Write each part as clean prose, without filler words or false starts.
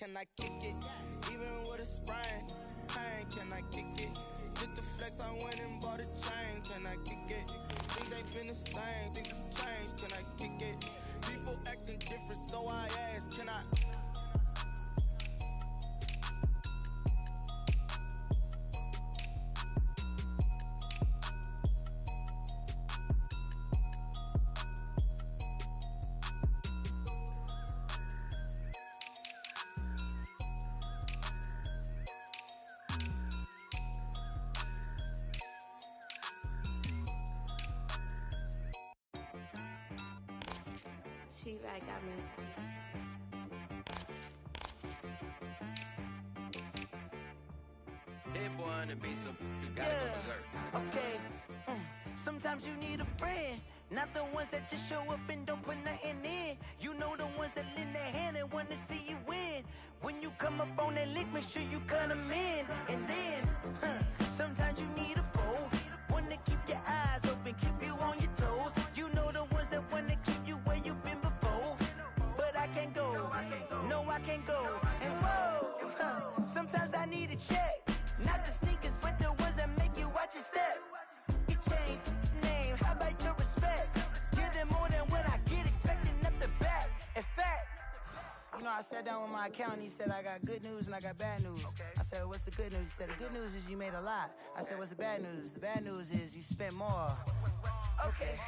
can I kick it? Even with a sprain, pain, can I kick it? Just the flex, I went and bought a chain, can I kick it? Things ain't been the same, things have changed, can I kick it? People acting different, so I ask, can I? She-Rag got me. Hit boy on the beat, so you gotta go berserk. Okay. Sometimes you need a friend, not the ones that just show up and don't put nothing in. You know the ones that lend their hand and wanna see you win. When you come up on that lick, make sure you cut them in. And then, sometimes you need a foe, one to keep your eyes open, keep you on your toes. You know the ones that wanna keep you where you've been before. But I can't go, no I can't go. And whoa, sometimes I need a check. Not the sneakers, but the ones that make you watch your step. You changed name, how about your respect? Give them more than what I get, expecting nothing back. In fact, you know, I sat down with my accountant, he said, I got good news and I got bad news. I said, what's the good news? He said, the good news is you made a lot. I said, what's the bad news? The bad news is you spent more. Okay,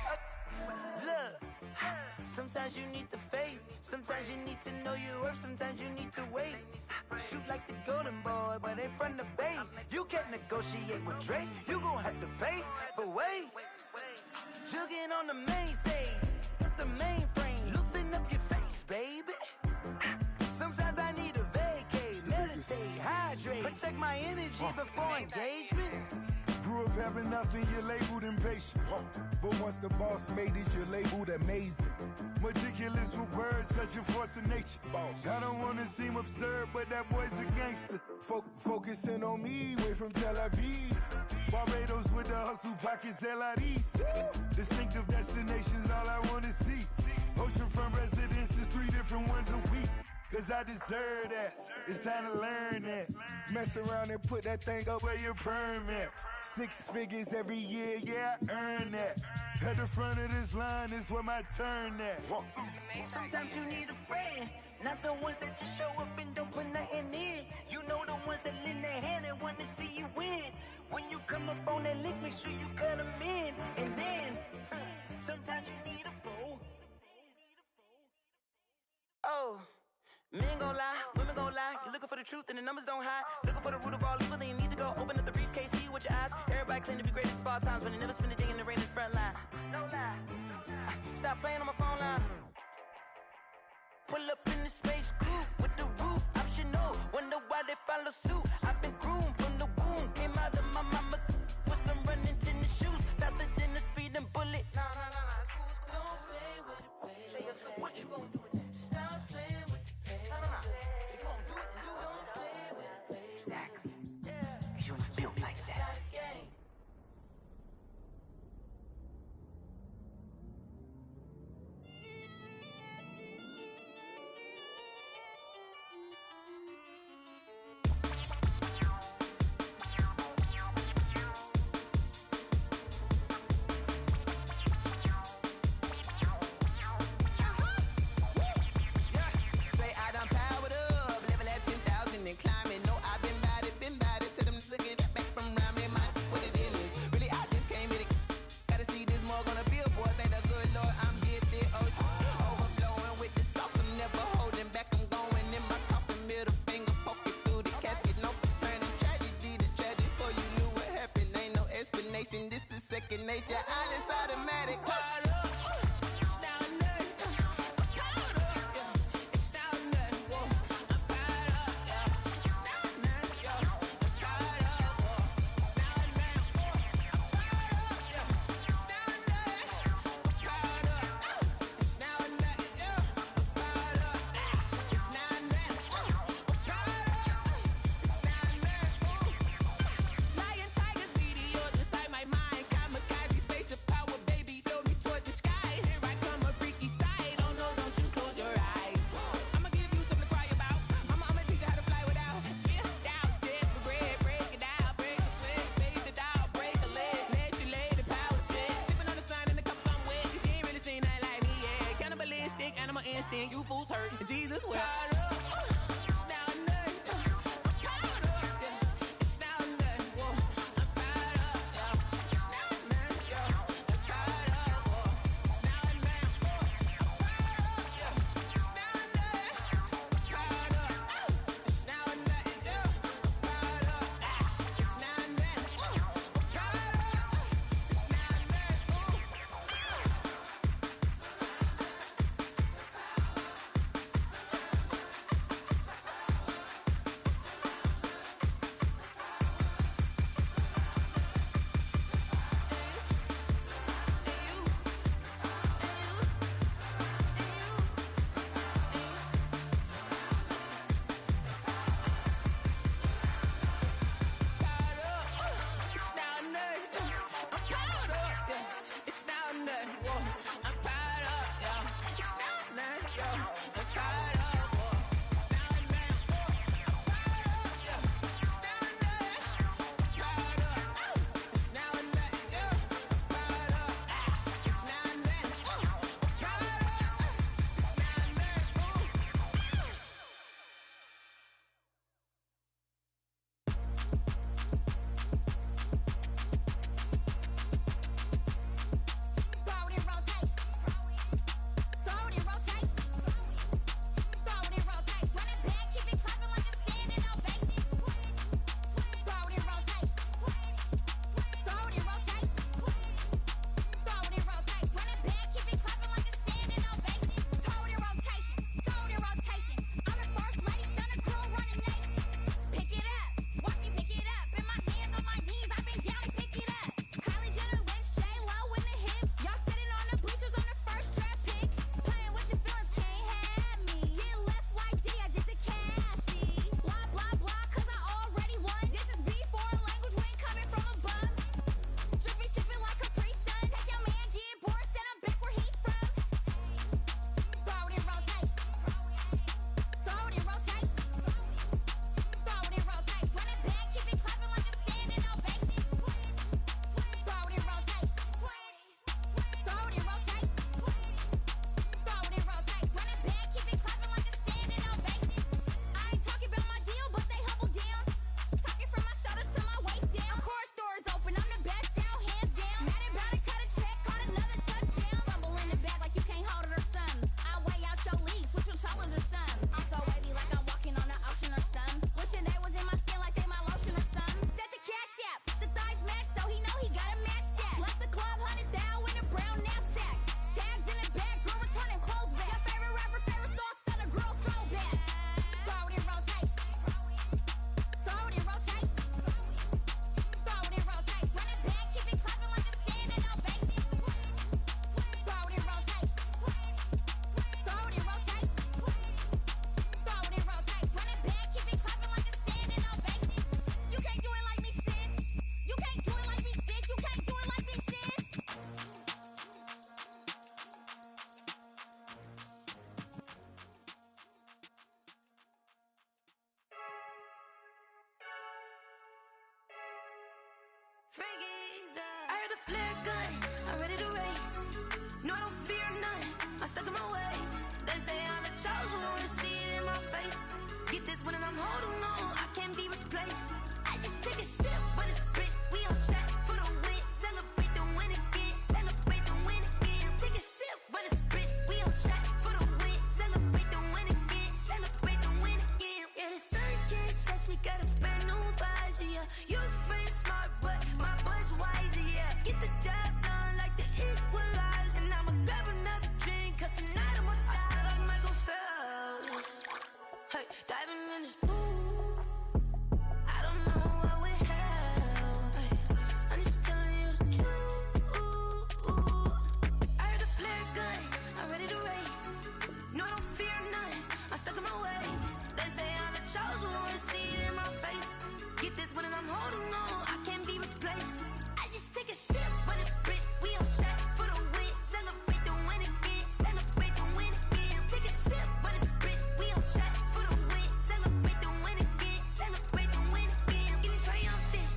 look, sometimes you need the faith, sometimes you need to know your worth, sometimes you need to wait. Shoot like the golden boy, but they from the bay. You can't negotiate with Drake, you gon' have to pay. But wait, jugging on the main stage, with the mainframe, loosen up your face, baby. Sometimes I need a vacate, meditate, hydrate, protect my energy before engagement. Grew up having nothing, you're labeled impatient. But once the boss made it, you're labeled amazing. Meticulous with words, such a force of nature. I don't wanna seem absurd, but that boy's a gangster. Focusing on me, way from Tel Aviv. Barbados with the hustle pockets, LIDs. Distinctive destinations, all I wanna see. Oceanfront residences, 3 different ones a week. Cause I deserve that, it's time to learn that. Mess around and put that thing up where your permit. 6 figures every year, yeah, I earn that. At the front of this line is where my turn at. Sometimes you need a friend, not the ones that just show up and don't put nothing in. You know the ones that lend their hand and wanna see you win. When you come up on that lick, make sure you cut them in. And then, sometimes you need a foe. Oh. Men gon' lie, women gon' lie. You're looking for the truth and the numbers don't hide. Looking for the root of all evil, then you need to go open up the briefcase, see with your eyes. Everybody claim to be great at small times, but they never spend a day in the rain in the front line. No lie. Stop playing on my phone line. Pull up in the space coupe with the roof optional. Wonder why they follow suit. I've been groomed from the womb. Came out of my mama with some running tennis shoes. Faster than the speeding bullet. Nah, it's cool, it's cool. Don't play with it, baby. Say so what you gon' do with it? Stop playing with it. If you gon' do it, don't play with it, baby. Exactly. Yeah. You're not built like that. This is second nature, all is automatic. Lion, tigers, meteors inside my mind. Kamikaze, spaceship power, baby. Show me No, I don't fear none. I'm stuck in my ways. They say I'm the chosen one, to see it in my face. Get this one and I'm holding on. I can't be replaced. I just take a sip, but it's split. We on track for the win. Celebrate the win again. Celebrate the win again. Take a sip, but it's split. We on track for the win. Celebrate the win again. Celebrate the win again. Yeah, the sun can't touch me. Got a brand new visor. Yeah, your friend's smart, but my boy's wiser. Yeah, get the job done like the equalizer. And I'ma grab another drink, 'cause tonight I'ma die like Michael Phelps. Hey, diving in this pool. I don't know what we have. Hey, I'm just telling you the truth. I heard the flare gun. I'm ready to race. No, I don't fear none. I'm stuck in my ways. They say I'm the chosen one, to see it in my face. Get this one and I'm holding on. I can't be replaced. I just take a sip, but it's split. We on track for the win. Celebrate the win again. Celebrate the win again. Take a sip, but it's split. We on track for the win. Celebrate the win again. Celebrate the win again. Getting triumphant.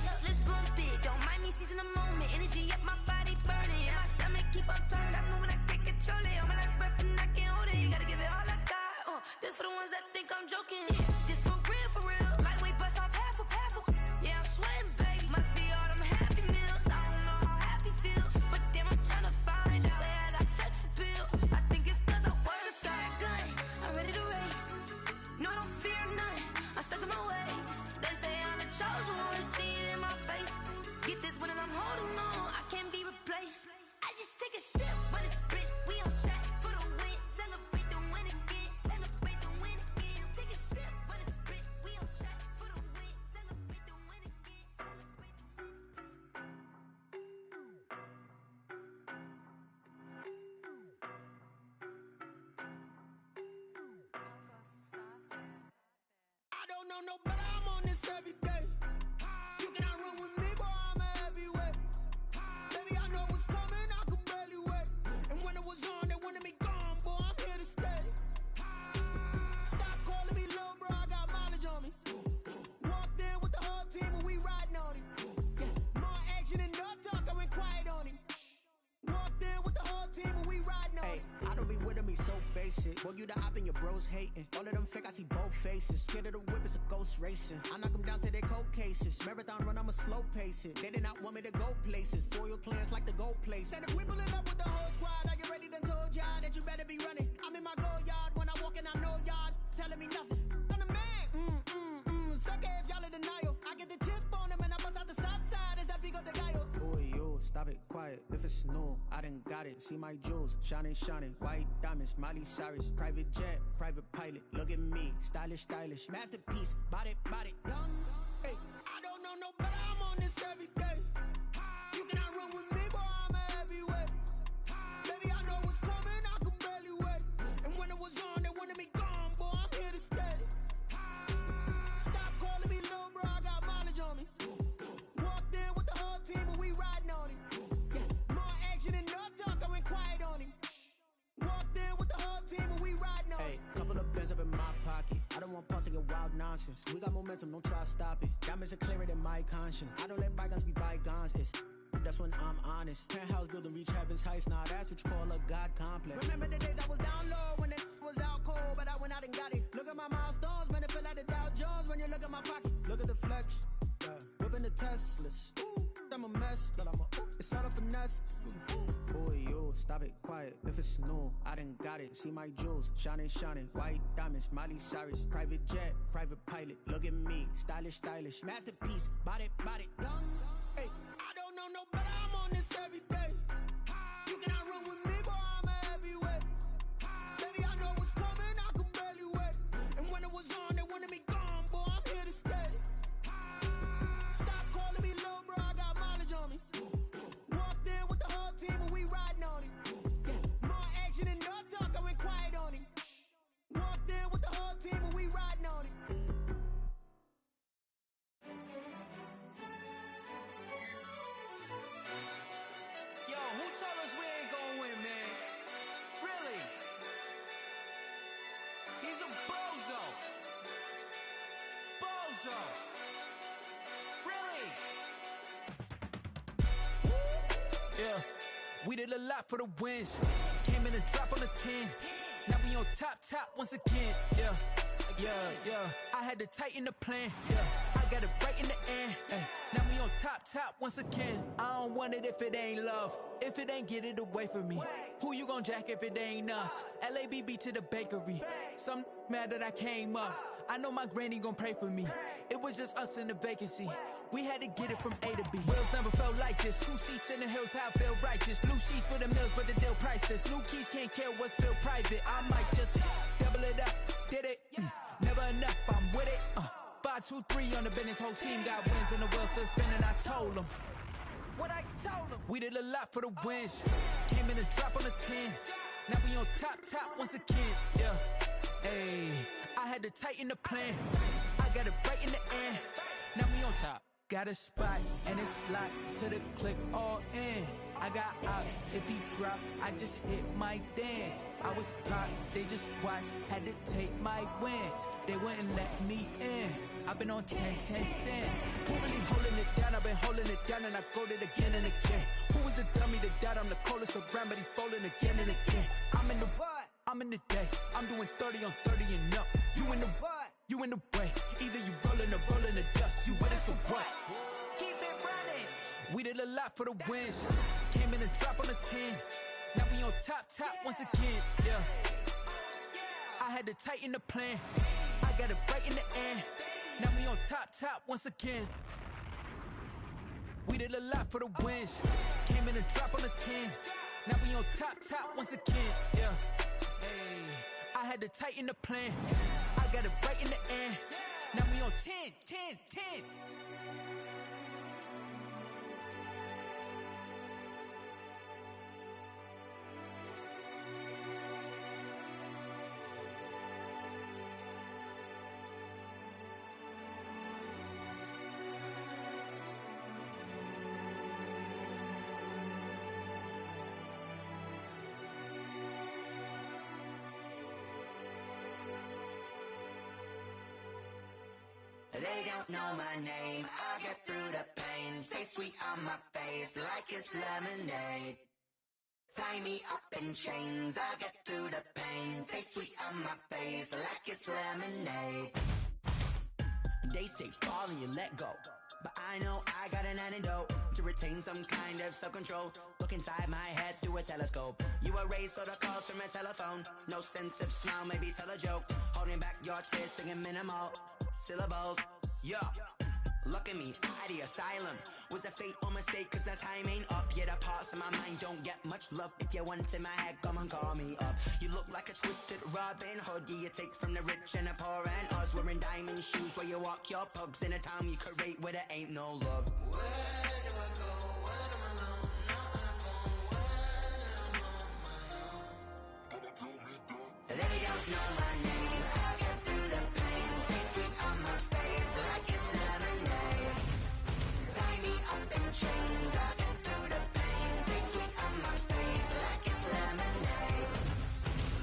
Look, let's bump it. Don't mind me seizing the moment. Energy up, my body burning. And my stomach keep on turning. Stop moving, I can't control it. On my last breath and I can't hold it. You gotta give it all I got. This for the ones that think I'm joking. This for real, for real. Lightweight bust off half a. Yeah, I'm sweating, baby. Must be all them happy meals. I don't know how happy feels, but damn, I'm tryna find out. Say I got sex appeal. I think it's 'cause I work that gun. I'm ready to race. No, I don't fear none. I'm stuck in my ways. They say I'm the chosen one, to see it in my face. Get this one and I'm holding on. I can't be replaced. I just take a sip, but it's split. We on track for the win. Celebrate the win again. Celebrate the win again. Take a sip, but it's split. We on track for the win. Celebrate the win again. Celebrate the win. I don't know no better, I'm on this every day. You cannot run with me, boy, I'm a heavyweight. Baby, I know what's coming, I could barely wait. And when it was on, they wanted me gone, boy, I'm here to stay. Stop calling me little bro, I got mileage on me. Walked in with the whole team and we riding on him. Yeah, more action and no talk, I went quiet on him. Walked in with the whole team and we riding on him. I don't be with me so basic. Boy, you the op and your bros hating. All of them fake, I see both faces. Scared of the whip, it's a ghost racing. I knock them down to their cold cases. Marathon run, I'ma slow pace it. They did not want me to go places. Foil plans like the go place. And if we pulling up with the whole squad, are you ready? Done told y'all that you better be running. I'm in my go yard when I walk in, I know y'all telling me nothing. I'm the man. Suck it if y'all in denial. I get the chip on them and I bust out the south side. Is that Vigo de Gallo? Boy, yo, stop it, quiet. If it's new, I done got it. See my jewels, shining, shining. White diamonds, Miley Cyrus. Private jet, private pilot. Look at me, stylish, stylish. Masterpiece, body, body. Young. Hey, I don't know no better, I'm on this every day. You cannot run with me, boy, I'm a heavyweight. Baby, I know what's coming, I could barely wait. And when it was on, they wanted me gone, boy, I'm here to stay. Stop calling me little bro, I got mileage on me. Walked in with the whole team and we riding on him. Yeah, more action and no talk, I went quiet on him. Walked in with the whole team and we riding on him. Hey, couple of bands up in my pocket. I don't want pause to get wild nonsense. We got momentum, don't try to stop it. Diamonds are clearer than my conscience. I don't let bygones be bygones. It's that's when I'm honest. Penthouse building, reach heaven's heights. Now that's what you call a God complex. Remember the days I was down low when it was out cold, but I went out and got it. Look at my milestones, man, it feel like the Dow Jones when you look at my pocket. Look at the flex, whipping the Teslas. I'm a mess, but I'm a it's all a finesse. Boy, yo, stop it, quiet. If it's new, I done got it. See my jewels, shining, shining. White diamonds, Miley Cyrus. Private jet, private pilot. Look at me, stylish, stylish. Masterpiece, body, body. Young. Hey, I don't know no better, I'm on this every day. You cannot run with me, boy, I'm a heavyweight. Baby, I know what's coming, I could barely wait. And when it was on, they wanted me gone, boy, I'm here to stay. Stop calling me little bro, I got mileage on me. Walked in with the whole team and we riding on him. Yeah, more action and no talk, I went quiet on him. Walked in with the whole team and we riding on him. Yeah. We did a lot for the wins. Came in a drop on the 10. Now we on top once again. Yeah. I had to tighten the plan. Yeah. I got it right in the end. Now we on top once again. I don't want it if it ain't love. If it ain't, get it away from me. Who you gon' jack if it ain't us? LABB to the bakery. Some mad that I came up. I know my granny gon' pray for me. It was just us in the vacancy. We had to get it from A to B. Wheels never felt like this. 2 seats in the hills, how I feel righteous. Blue sheets for the mills, but the deal priceless. New keys can't care what's still private. I might just double it up. Did it? Never enough, I'm with it. 5, 2, 3 on the business. Whole team got wins and the wheels still spinning. I told them what I told them. We did a lot for the wins. Came in a drop on the 10. Now we on top once again. Yeah. Hey, I had to tighten the plan. I got it right in the end. Now we on top. Got a spot and it's locked to the click all in. I got ops, if he drop, I just hit my dance. I was pop, they just watched, had to take my wins. They wouldn't let me in. I've been on 10 cents. Who really holding it down? I've been holding it down and I go it again and again. Who was the dummy that died? I'm the coldest around, but he folding again and again. I'm in the what? I'm in the day. I'm doing 30 on 30 and up. You in the what? You in the way. Either you rolling or rolling the dust. You with us or what? Keep it running. We did a lot for the wins. Came in a drop on the 10. Now we on top once again. Yeah. I had to tighten the plan. I got it right in the end. Now we on top once again. We did a lot for the wins. Came in a drop on the 10. Now we on top once again. Yeah. Hey, I had to tighten the plan. I got it right in the end. Now we on 10. They don't know my name, I get through the pain. Taste sweet on my face like it's lemonade. Tie me up in chains, I get through the pain. Taste sweet on my face like it's lemonade. They say fall and you let go, but I know I got an antidote to retain some kind of self-control. Look inside my head through a telescope. You erase all the calls from a telephone. No sense of smile, maybe tell a joke. Holding back your tears, singing minimal syllables. Yeah, look at me, at the asylum. Was a fate or mistake, cause the time ain't up. Yeah, the parts of my mind don't get much love. If you want in my head, come and call me up. You look like a twisted Robin Hood. Yeah, you take from the rich and the poor and us. Wearing diamond shoes where you walk your pugs. In a town you create where there ain't no love. Where do I go? When I'm alone? Not on the phone. When I'm on my own. They don't know my name. I get through the pain. Taste sweet on my face like it's lemonade. Tie me up in chains. I get through the pain. Taste sweet on my face like it's lemonade.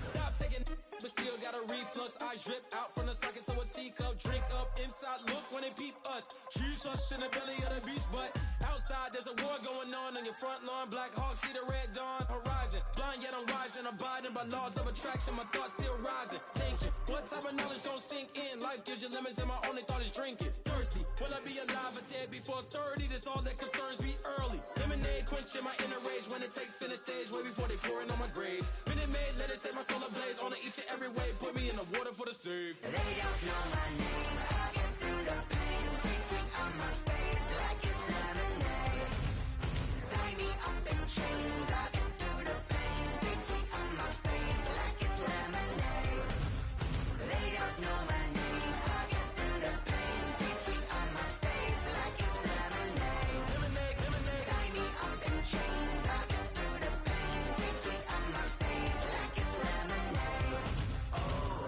Stop taking but still got a reflux. Eyes drip out from the socket to a teacup. Drink up inside, look when they peep us. Choose us in the belly of the beast, but outside there's a war going on your front lawn. Black Hawk, see the red dawn horizon. Blind yet I'm rising, abiding by laws of attraction. My thoughts still rising, thinking what type of knowledge gon' sink in? Life gives you lemons and my only thought is drinking. Thirsty, will I be alive or dead before 30? That's all that concerns me early. Lemonade quenching my inner rage when it takes center stage way before they pour it on my grave. Minute Maid, let it set my soul ablaze on each and every way. Put me in the water for the save. They don't know my name. I get through the pain. Taste sweet on my face like it's lemonade. Tie me up in chains. I get through the pain. Taste sweet on my face like it's lemonade. They don't know my name. I get through the pain. Taste sweet on my face like it's lemonade. Tie me up in chains. I get through the pain. Taste sweet on my face like it's lemonade. Oh.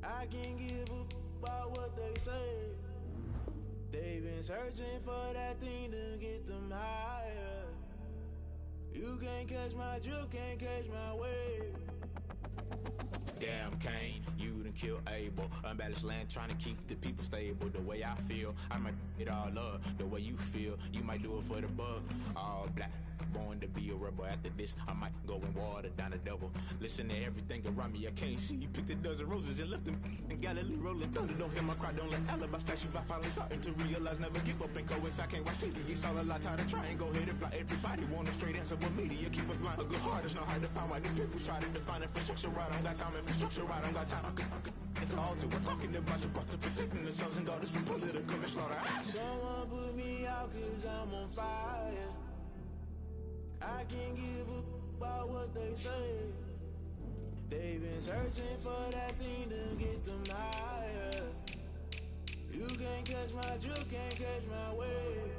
I can't give a about what they say. They've been searching for that thing to get them higher. You can't catch my drift, can't catch my wave. Damn, Kane, you done killed Abel. Unbalanced land, trying to keep the people stable. The way I feel, I might it all up. The way you feel, you might do it for the bug. All black, born to be a rebel. After this, I might go and water down the devil. Listen to everything around me, I can't see. You picked a dozen roses and left them in Galilee rolling thunder. Don't hear my cry, don't let alibi splash you. I finally starting to realize, never give up and coincide. Can't watch TV, it's all a lot. Tired of trying, go ahead and fly. Everybody want a straight answer, but media keep us blind. A good heart is not hard to find. Why the people try to define infrastructure right? I don't got time, infrastructure right? I don't got time. It's all to we're talking about you, about to protecting the sons and daughters from political and slaughter. Someone put me out cause I'm on fire. I can't give a about what they say. They've been searching for that thing to get them higher. You can't catch my drift, can't catch my wave.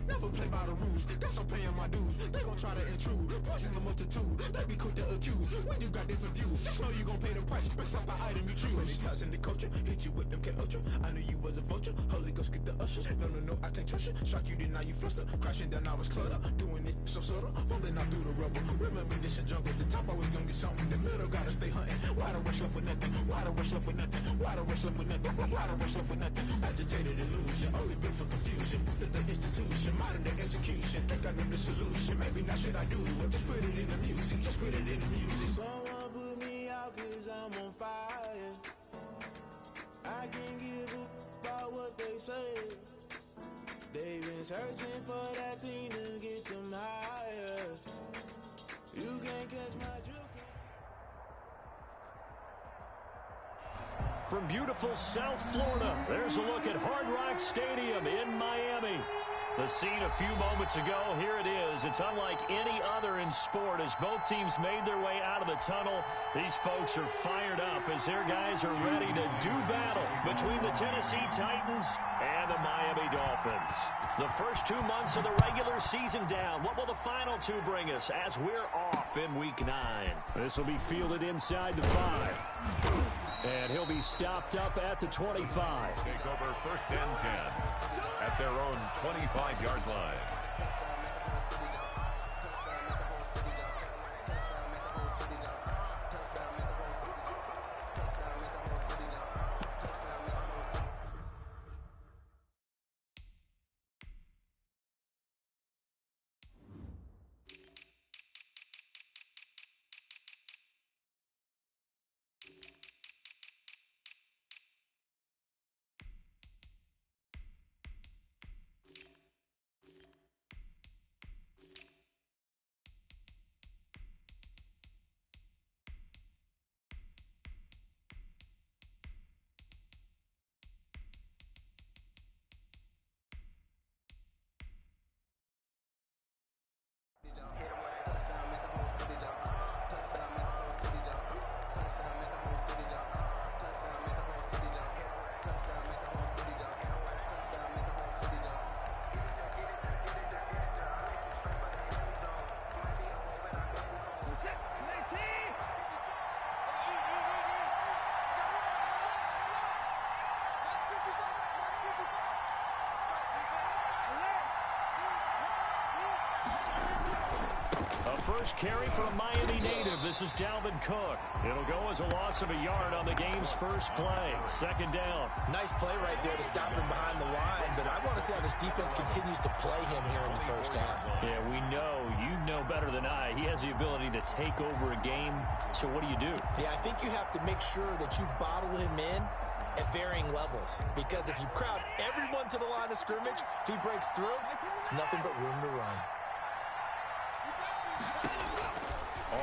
Never play by the rules, guess I'm paying my dues. They gon' try to intrude, poison the multitude. They be quick to accuse, when you got different views. Just know you gon' pay the price, based off the item you choose. Many times in the culture, hit you with MK Ultra. I knew you was a vulture, Holy Ghost get the ushers. No, I can't trust you. Shock you, then now you fluster. Crashing down, I was cluttered. Doing this so subtle, falling out through the rubble. Remember this in jungle, the top I was gonna get something. The middle gotta stay hunting. Why the rush left for nothing? Why the rush left for nothing? Why the rush left for nothing? Why the rush left for nothing? Agitated illusion, only built for confusion. The institution, modern day execution. Think I know the solution. Maybe not should I do it? Just put it in the music. Just put it in the music. Someone put me out cause I'm on fire. I can't give a about what they say. They've been searching for that thing to get them higher. You can't catch my drift. From beautiful South Florida, there's a look at Hard Rock Stadium in Miami. The scene a few moments ago, here it is. It's unlike any other in sport as both teams made their way out of the tunnel. These folks are fired up as their guys are ready to do battle between the Tennessee Titans and the Miami Dolphins. The first 2 months of the regular season down. What will the final two bring us as we're off in Week 9? This will be fielded inside the 5. And he'll be stopped up at the 25. Take over 1st and 10 at their own 25-yard line. First carry for a Miami native. This is Dalvin Cook. It'll go as a loss of a yard on the game's first play. 2nd down. Nice play right there to stop him behind the line, but I want to see how this defense continues to play him here in the first half. Yeah, we know. You know better than I. He has the ability to take over a game. So what do you do? Yeah, I think you have to make sure that you bottle him in at varying levels, because if you crowd everyone to the line of scrimmage, if he breaks through, there's nothing but room to run.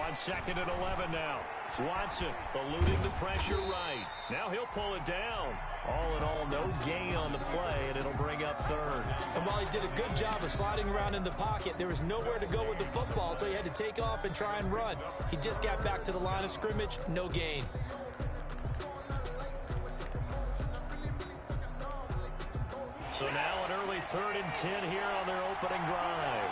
On 2nd and 11 now. Watson eluding the pressure right. Now he'll pull it down. All in all, no gain on the play, and it'll bring up 3rd. And while he did a good job of sliding around in the pocket, there was nowhere to go with the football, so he had to take off and try and run. He just got back to the line of scrimmage, no gain. So now an early 3rd and 10 here on their opening drive.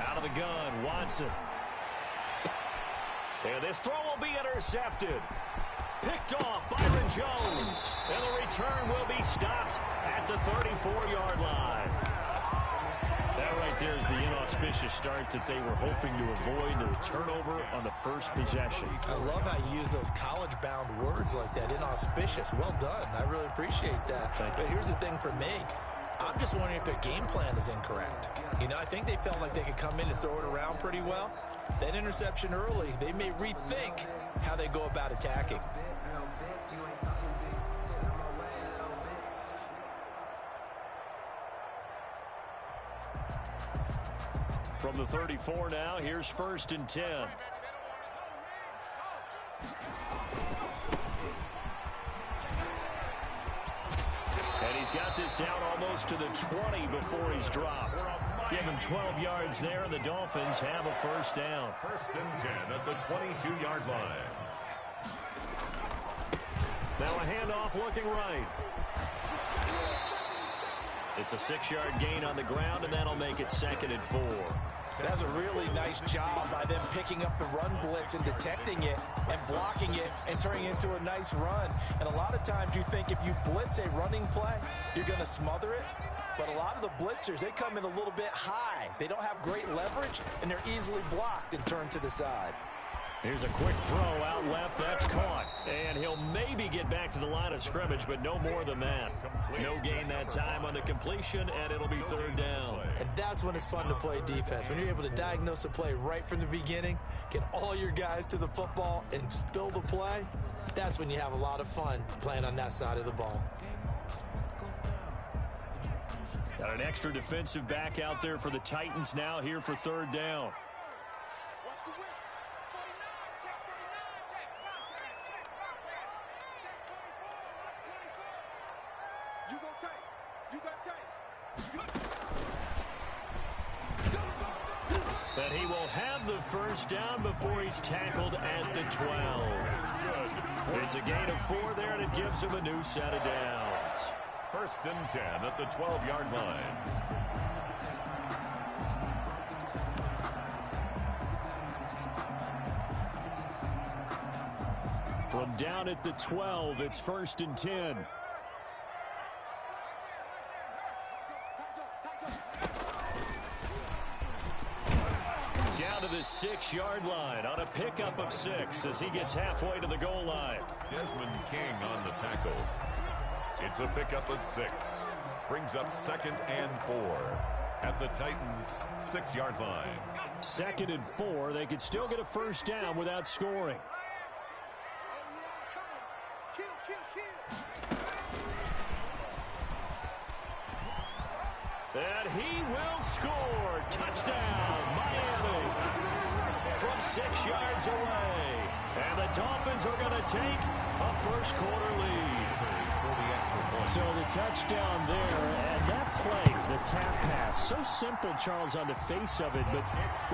Out of the gun, Watson. And this throw will be intercepted. Picked off Byron Jones. And the return will be stopped at the 34-yard line. That right there is the inauspicious start that they were hoping to avoid, the turnover on the first possession. I love how you use those college-bound words like that, inauspicious. Well done. I really appreciate that. But here's the thing for me. I'm just wondering if their game plan is incorrect. You know, I think they felt like they could come in and throw it around pretty well. That interception early, they may rethink how they go about attacking. From the 34 now, here's 1st and 10. And he's got this down almost to the 20 before he's dropped. Give him 12 yards there, and the Dolphins have a first down. 1st and 10 at the 22-yard line. Now a handoff looking right. It's a 6-yard gain on the ground, and that'll make it 2nd and 4. That's a really nice job by them picking up the run blitz and detecting it and blocking it and turning it into a nice run. And a lot of times you think if you blitz a running play, you're going to smother it. But a lot of the blitzers, they come in a little bit high. They don't have great leverage, and they're easily blocked and turned to the side. Here's a quick throw out left. That's caught. And he'll maybe get back to the line of scrimmage, but no more than that. No gain that time on the completion, and it'll be 3rd down. And that's when it's fun to play defense. When you're able to diagnose a play right from the beginning, get all your guys to the football, and spill the play, that's when you have a lot of fun playing on that side of the ball. Got an extra defensive back out there for the Titans now here for 3rd down. But he will have the first down before he's tackled at the 12. It's a gain of 4 there, and it gives him a new set of downs. 1st and 10 at the 12-yard line. From down at the 12, it's 1st and 10. Down to the 6-yard line on a pickup of 6 as he gets halfway to the goal line. Desmond King on the tackle. It's a pickup of 6. Brings up 2nd and 4 at the Titans' 6-yard line. 2nd and 4. They could still get a first down without scoring. And he will score. Touchdown, Miami. From 6 yards away. And the Dolphins are going to take a first-quarter lead. So the touchdown there, and that play, the tap pass, so simple, Charles, on the face of it, but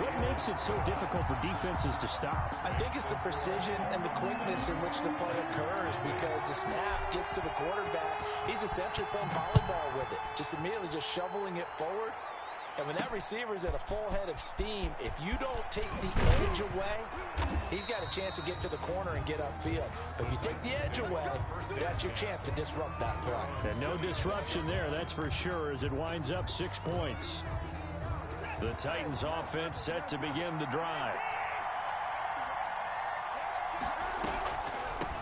what makes it so difficult for defenses to stop? I think it's the precision and the quickness in which the play occurs, because the snap gets to the quarterback. He's essentially playing volleyball with it, just immediately just shoveling it forward. And when that receiver's at a full head of steam, if you don't take the edge away, he's got a chance to get to the corner and get upfield. But if you take the edge away, that's your chance to disrupt that play. And no disruption there, that's for sure, as it winds up 6 points. The Titans offense set to begin the drive.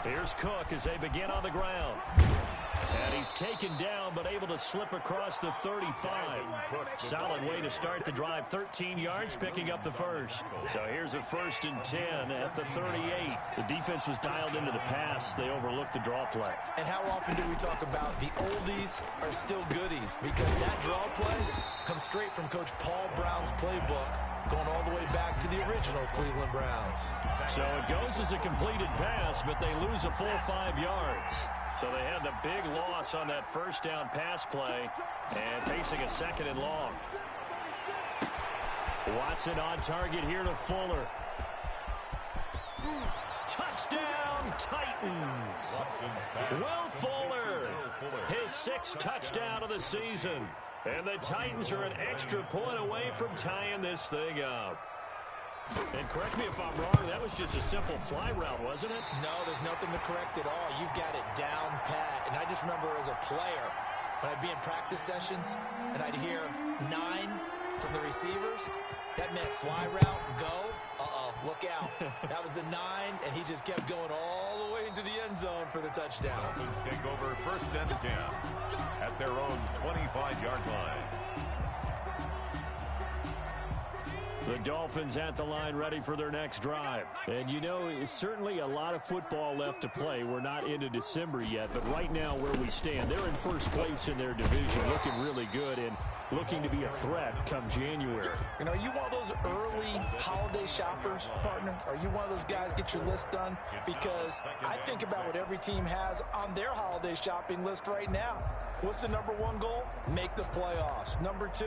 Here's Cook as they begin on the ground. And he's taken down, but able to slip across the 35. Solid way to start the drive. 13 yards, picking up the first. So here's a 1st and 10 at the 38. The defense was dialed into the pass. They overlooked the draw play. And how often do we talk about the oldies are still goodies? Because that draw play comes straight from Coach Paul Brown's playbook, going all the way back to the original Cleveland Browns. So it goes as a completed pass, but they lose a full 5 yards. So they had the big loss on that first down pass play and facing a 2nd and long. Watson on target here to Fuller. Touchdown, Titans. Will Fuller, his 6th touchdown of the season. And the Titans are an extra point away from tying this thing up. And correct me if I'm wrong, that was just a simple fly route, wasn't it? No, there's nothing to correct at all. You've got it down pat. And I just remember as a player, when I'd be in practice sessions and I'd hear 9 from the receivers, that meant fly route, go, look out. That was the 9, and he just kept going all the way into the end zone for the touchdown. Dolphins take over 1st and 10 at their own 25-yard line. The Dolphins at the line ready for their next drive. And you know, it's certainly a lot of football left to play. We're not into December yet, but right now where we stand, they're in first place in their division, looking really good and looking to be a threat come January. You know, are you one of those early holiday shoppers, partner? Are you one of those guys get your list done? Because I think about what every team has on their holiday shopping list right now. What's the number 1 goal? Make the playoffs. Number 2,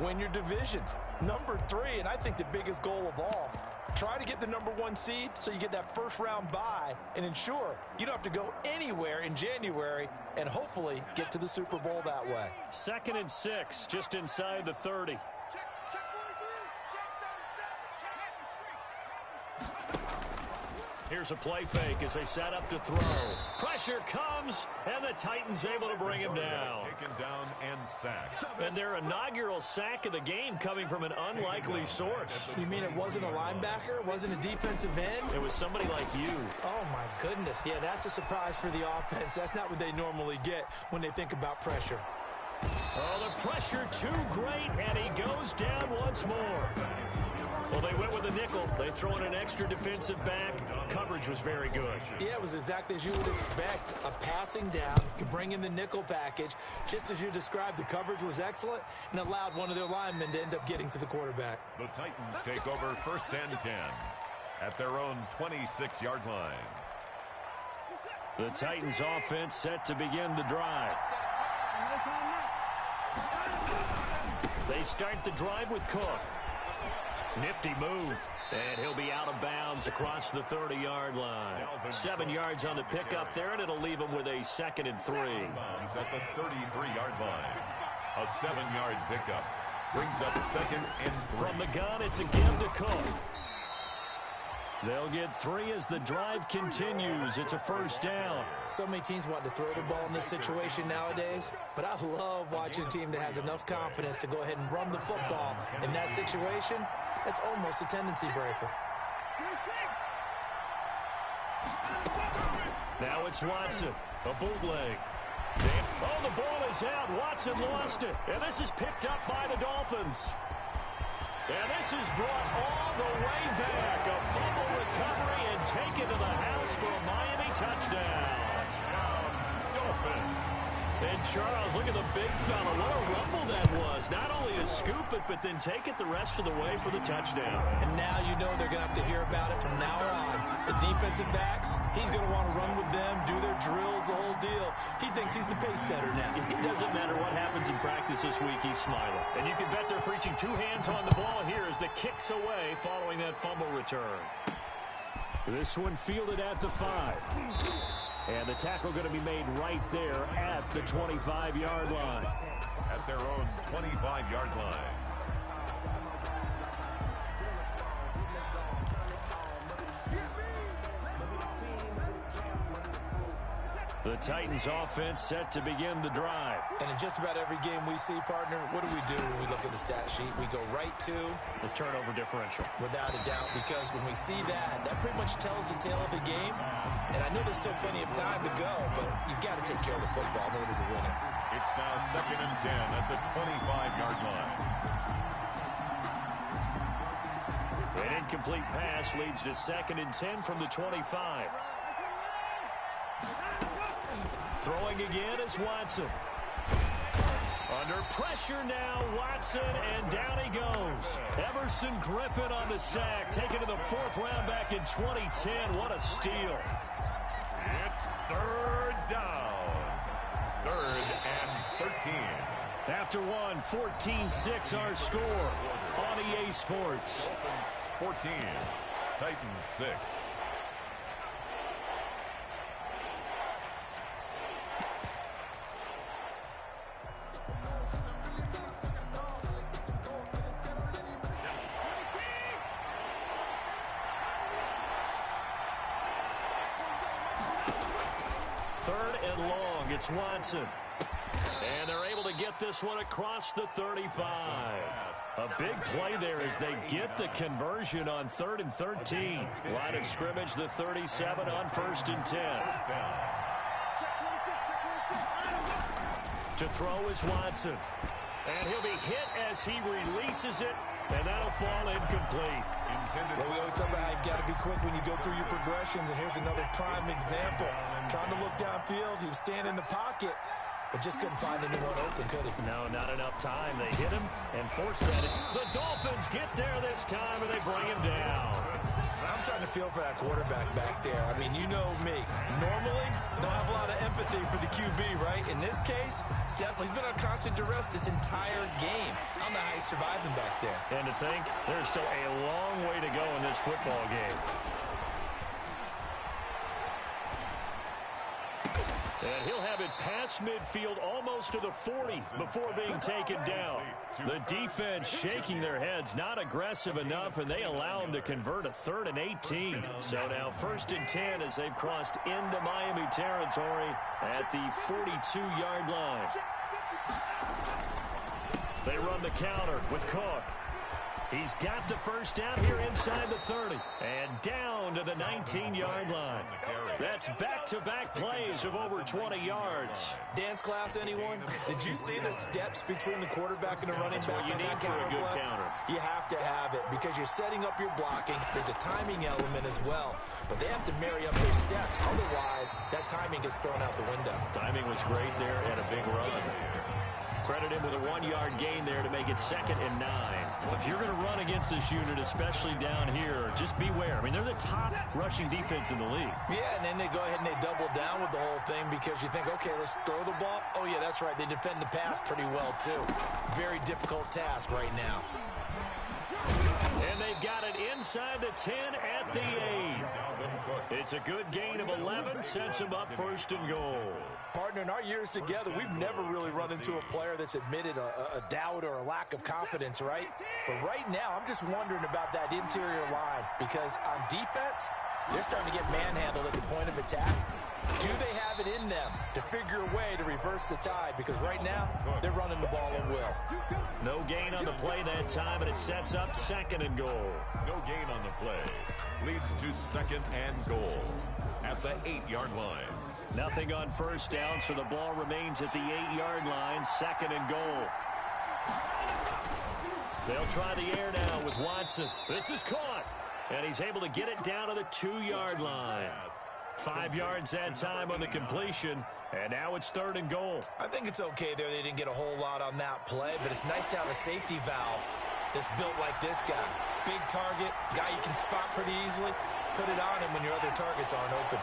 win your division. Number 3, and I think the biggest goal of all, try to get the number 1 seed so you get that first round bye and ensure you don't have to go anywhere in January and hopefully get to the Super Bowl that way. 2nd and 6, just inside the 30. Here's a play fake as they set up to throw. Pressure comes, and the Titans able to bring him down. Taken down and sacked. And their inaugural sack of the game coming from an unlikely source. You mean it wasn't a linebacker? It wasn't a defensive end? It was somebody like you. Oh, my goodness. Yeah, that's a surprise for the offense. That's not what they normally get when they think about pressure. Oh, the pressure too great, and he goes down once more. Well, they went with a nickel. They throw in an extra defensive back. Coverage was very good. Yeah, it was exactly as you would expect. A passing down, you bring in the nickel package. Just as you described, the coverage was excellent and allowed one of their linemen to end up getting to the quarterback. The Titans take over 1st and 10 at their own 26-yard line. The Titans offense set to begin the drive. They start the drive with Cook. Nifty move, and he'll be out of bounds across the 30-yard line. 7 yards on the pickup there, and it'll leave him with a 2nd and 3. At the 33-yard line, a 7-yard pickup brings up 2nd and 3. From the gun, it's a give to Cook. They'll get 3 as the drive continues. It's a first down. So many teams want to throw the ball in this situation nowadays, but I love watching a team that has enough confidence to go ahead and run the football. In that situation, that's almost a tendency breaker. Now it's Watson, a bootleg. Oh, the ball is out. Watson lost it, and this is picked up by the Dolphins. And this is brought all the way back. A fumble recovery and taken to the house for a Miami touchdown. Dolphins. And Charles, look at the big fella. What a rumble that was. Not only to scoop it, but then take it the rest of the way for the touchdown. And now you know they're going to have to hear about it from now on. The defensive backs, he's going to want to run with them, do their drills, the whole deal. He thinks he's the pace setter now. It doesn't matter what happens in practice this week, he's smiling. And you can bet they're preaching 2 hands on the ball here as the kick's away following that fumble return. This one fielded at the 5. And the tackle going to be made right there at the 25-yard line. At their own 25-yard line. The Titans offense set to begin the drive. And in just about every game we see, partner, what do when we look at the stat sheet? We go right to the turnover differential. Without a doubt, because when we see that, that pretty much tells the tale of the game. And I know there's still plenty of time to go, but you've got to take care of the football in order to win it. It's now 2nd and 10 at the 25-yard line. An incomplete pass leads to 2nd and 10 from the 25. Throwing again is Watson. Under pressure now, Watson, and down he goes. Everson Griffin on the sack, taken to the 4th round back in 2010. What a steal. It's 3rd down. 3rd and 13. After one, 14-6 our score on EA Sports. 14, Titans 6. 3rd and long. It's Watson. And they're able to get this one across the 35. A big play there as they get the conversion on 3rd and 13. Line of scrimmage, the 37 on 1st and 10. To throw is Watson. And he'll be hit as he releases it, and that'll fall incomplete. Well, we always talk about how you've got to be quick when you go through your progressions, and here's another prime example. Trying to look downfield, he was standing in the pocket, but just couldn't find anyone open, could he? No, not enough time. They hit him and forced that. The Dolphins get there this time, and they bring him down. I'm starting to feel for that quarterback back there. I mean, you know me. Normally, don't have a lot of empathy for the QB, right? In this case, definitely. He's been on constant duress this entire game. I don't know how he's surviving back there. And to think, there's still a long way to go in this football game. And he'll have it past midfield almost to the 40 before being taken down. The defense shaking their heads, not aggressive enough, and they allow him to convert a 3rd and 18. So now 1st and 10 as they've crossed into Miami territory at the 42-yard line. They run the counter with Cook. He's got the first down here inside the 30 and down to the 19-yard line. That's back-to-back plays of over 20 yards. Dance class, anyone? Did you see the steps between the quarterback and the running back? What you need for a good counter. You have to have it because you're setting up your blocking. There's a timing element as well, but they have to marry up their steps. Otherwise, that timing gets thrown out the window. Timing was great there and a big run. Credit him with a 1-yard gain there to make it 2nd and 9. If you're going to run against this unit, especially down here, just beware. I mean, they're the top rushing defense in the league. Yeah, and then they go ahead and they double down with the whole thing because you think, okay, let's throw the ball. Oh, yeah, that's right. They defend the pass pretty well, too. Very difficult task right now. And they've got it inside the 10 at the 8. It's a good gain of 11, sets them up 1st and goal. Partner, in our years together, we've never really run into a player that's admitted a doubt or a lack of confidence, right? But right now, I'm just wondering about that interior line because on defense, they're starting to get manhandled at the point of attack. Do they have it in them to figure a way to reverse the tide? Because right now, they're running the ball at will. No gain on the play that time, and it sets up 2nd and goal. No gain on the play. Leads to 2nd and goal at the 8-yard line. Nothing on 1st down, so the ball remains at the 8-yard line, 2nd and goal. They'll try the air now with Watson. This is caught, and he's able to get it down to the 2-yard line. 5 yards that time on the completion, and now it's 3rd and goal. I think it's okay there. They didn't get a whole lot on that play, but it's nice to have a safety valve that's built like this guy. Big target, guy you can spot pretty easily. Put it on him when your other targets aren't open.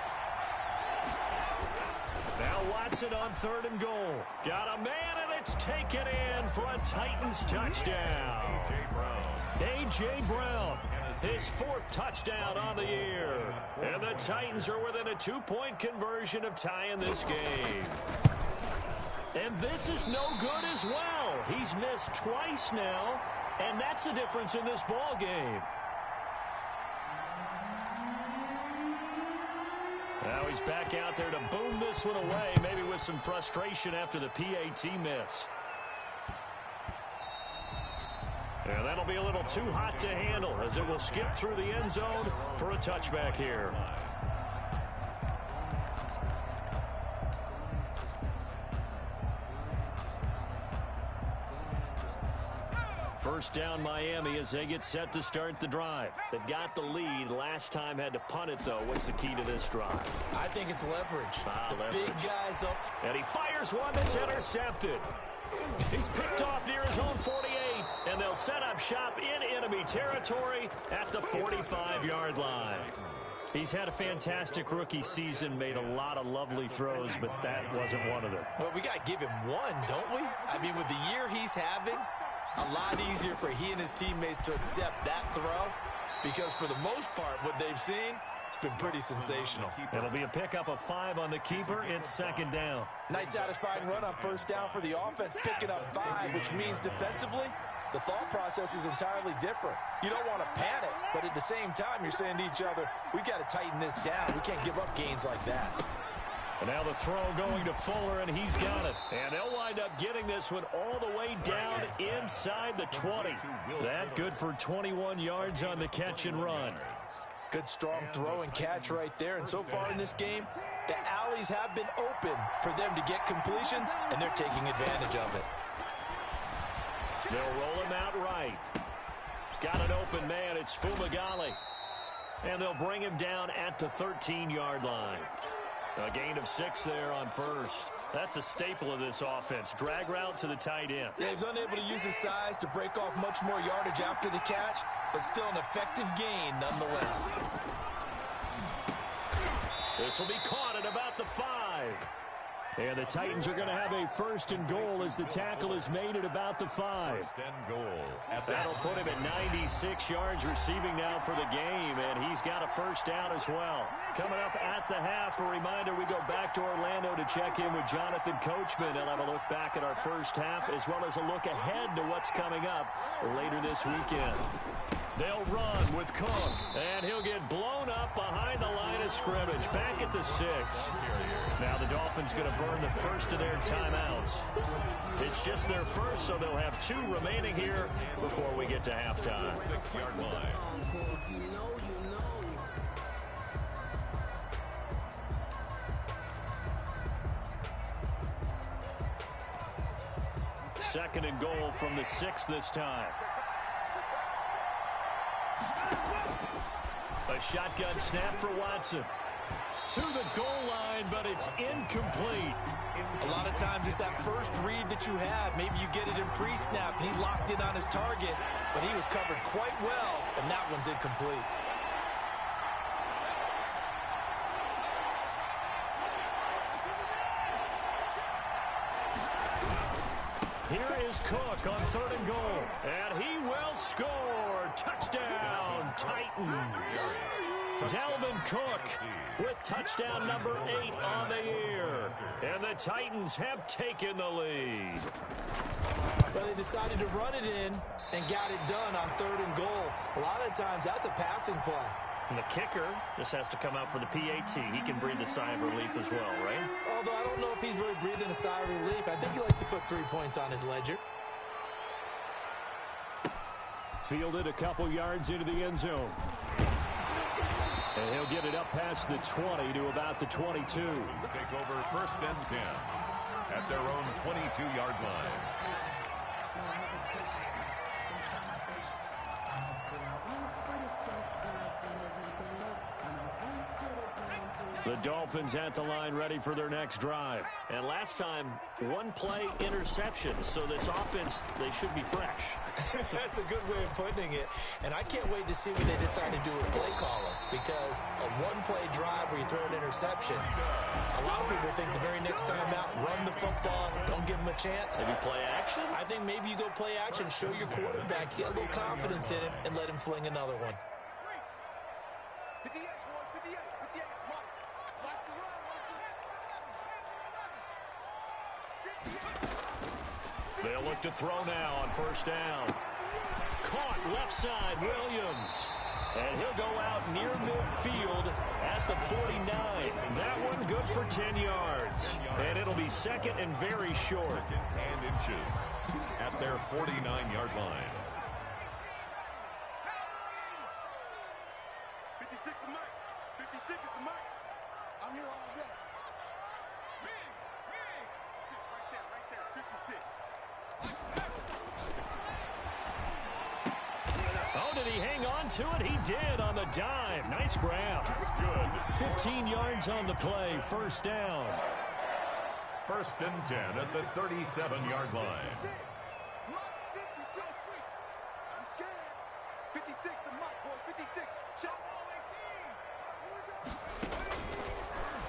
Now Watson on 3rd and goal. Got a man, and it's taken in for a Titans touchdown. A.J. Brown, his 4th touchdown on the year. And the Titans are within a 2-point conversion of tying this game. And this is no good as well. He's missed twice now, and that's the difference in this ball game. Now he's back out there to boom this one away, maybe with some frustration after the PAT miss. And that'll be a little too hot to handle as it will skip through the end zone for a touchback here. First down Miami as they get set to start the drive. They've got the lead. Last time had to punt it, though. What's the key to this drive? I think it's leverage. Leverage. Big guys up. And he fires one that's intercepted. He's picked off near his own 48, and they'll set up shop in enemy territory at the 45-yard line. He's had a fantastic rookie season, made a lot of lovely throws, but that wasn't one of them. Well, we got to give him one, don't we? I mean, with the year he's having, a lot easier for he and his teammates to accept that throw because for the most part, what they've seen, it's been pretty sensational. It'll be a pickup of 5 on the keeper. It's 2nd down. Nice satisfying run on 1st down for the offense, picking up 5, which means defensively, the thought process is entirely different. You don't want to panic, but at the same time, you're saying to each other, we've got to tighten this down. We can't give up gains like that. And now the throw going to Fuller, and he's got it. And they'll wind up getting this one all the way down inside the 20. That good for 21 yards on the catch and run. Good strong throw and catch right there. And so far in this game, the alleys have been open for them to get completions, and they're taking advantage of it. They'll roll him out right. Got an open man. It's Fumagalli. And they'll bring him down at the 13-yard line. A gain of 6 there on first. That's a staple of this offense. Drag route to the tight end. Yeah, he's unable to use his size to break off much more yardage after the catch, but still an effective gain nonetheless. This will be caught at about the 5. And the Titans are going to have a 1st and goal as the tackle is made at about the 5. 1st and goal. That'll put him at 96 yards receiving now for the game, and he's got a 1st down as well. Coming up at the half, a reminder, we go back to Orlando to check in with Jonathan Coachman. He'll have a look back at our first half as well as a look ahead to what's coming up later this weekend. They'll run with Cook, and he'll get blown up behind the line of scrimmage, back at the 6. Now the Dolphins going to burn the first of their timeouts. It's just their first, so they'll have 2 remaining here before we get to halftime. 6-yard line. Second and goal from the 6 this time. A shotgun snap for Watson. To the goal line, but it's incomplete. A lot of times it's that first read that you have. Maybe you get it in pre-snap. He locked in on his target, but he was covered quite well, and that one's incomplete. Here is Cook on 3rd and goal, and he will score. Touchdown, Titans. Dalvin Cook with touchdown number 8 on the year. And the Titans have taken the lead. Well, they decided to run it in and got it done on 3rd and goal. A lot of times that's a passing play. And the kicker just has to come out for the PAT. He can breathe a sigh of relief as well, right? Although I don't know if he's really breathing a sigh of relief. I think he likes to put 3 points on his ledger. Fielded a couple yards into the end zone. And he'll get it up past the 20 to about the 22. Take over 1st and 10 at their own 22-yard line. The Dolphins at the line ready for their next drive. And last time, 1-play interception. So this offense, they should be fresh. That's a good way of putting it. And I can't wait to see what they decide to do with play calling. Because a 1-play drive where you throw an interception, a lot of people think the very next time out, run the football, don't give them a chance. Maybe play action? I think maybe you go play action, show your quarterback, get a little confidence in him, and let him fling another one. They'll look to throw now on 1st down. Caught left side, Williams. And he'll go out near midfield at the 49. That one good for 10 yards. And it'll be 2nd and very short. 2nd and inches at their 49-yard line. 56 the mic. 56 is the mic. I'm here all day. Riggs. Sit right there. 56. Oh, did he hang on to it? He did on the dive. Nice grab. Good. 15 yards on the play. 1st down. 1st and 10 at the 37-yard line. 56 the mic, boys. 56. Shot.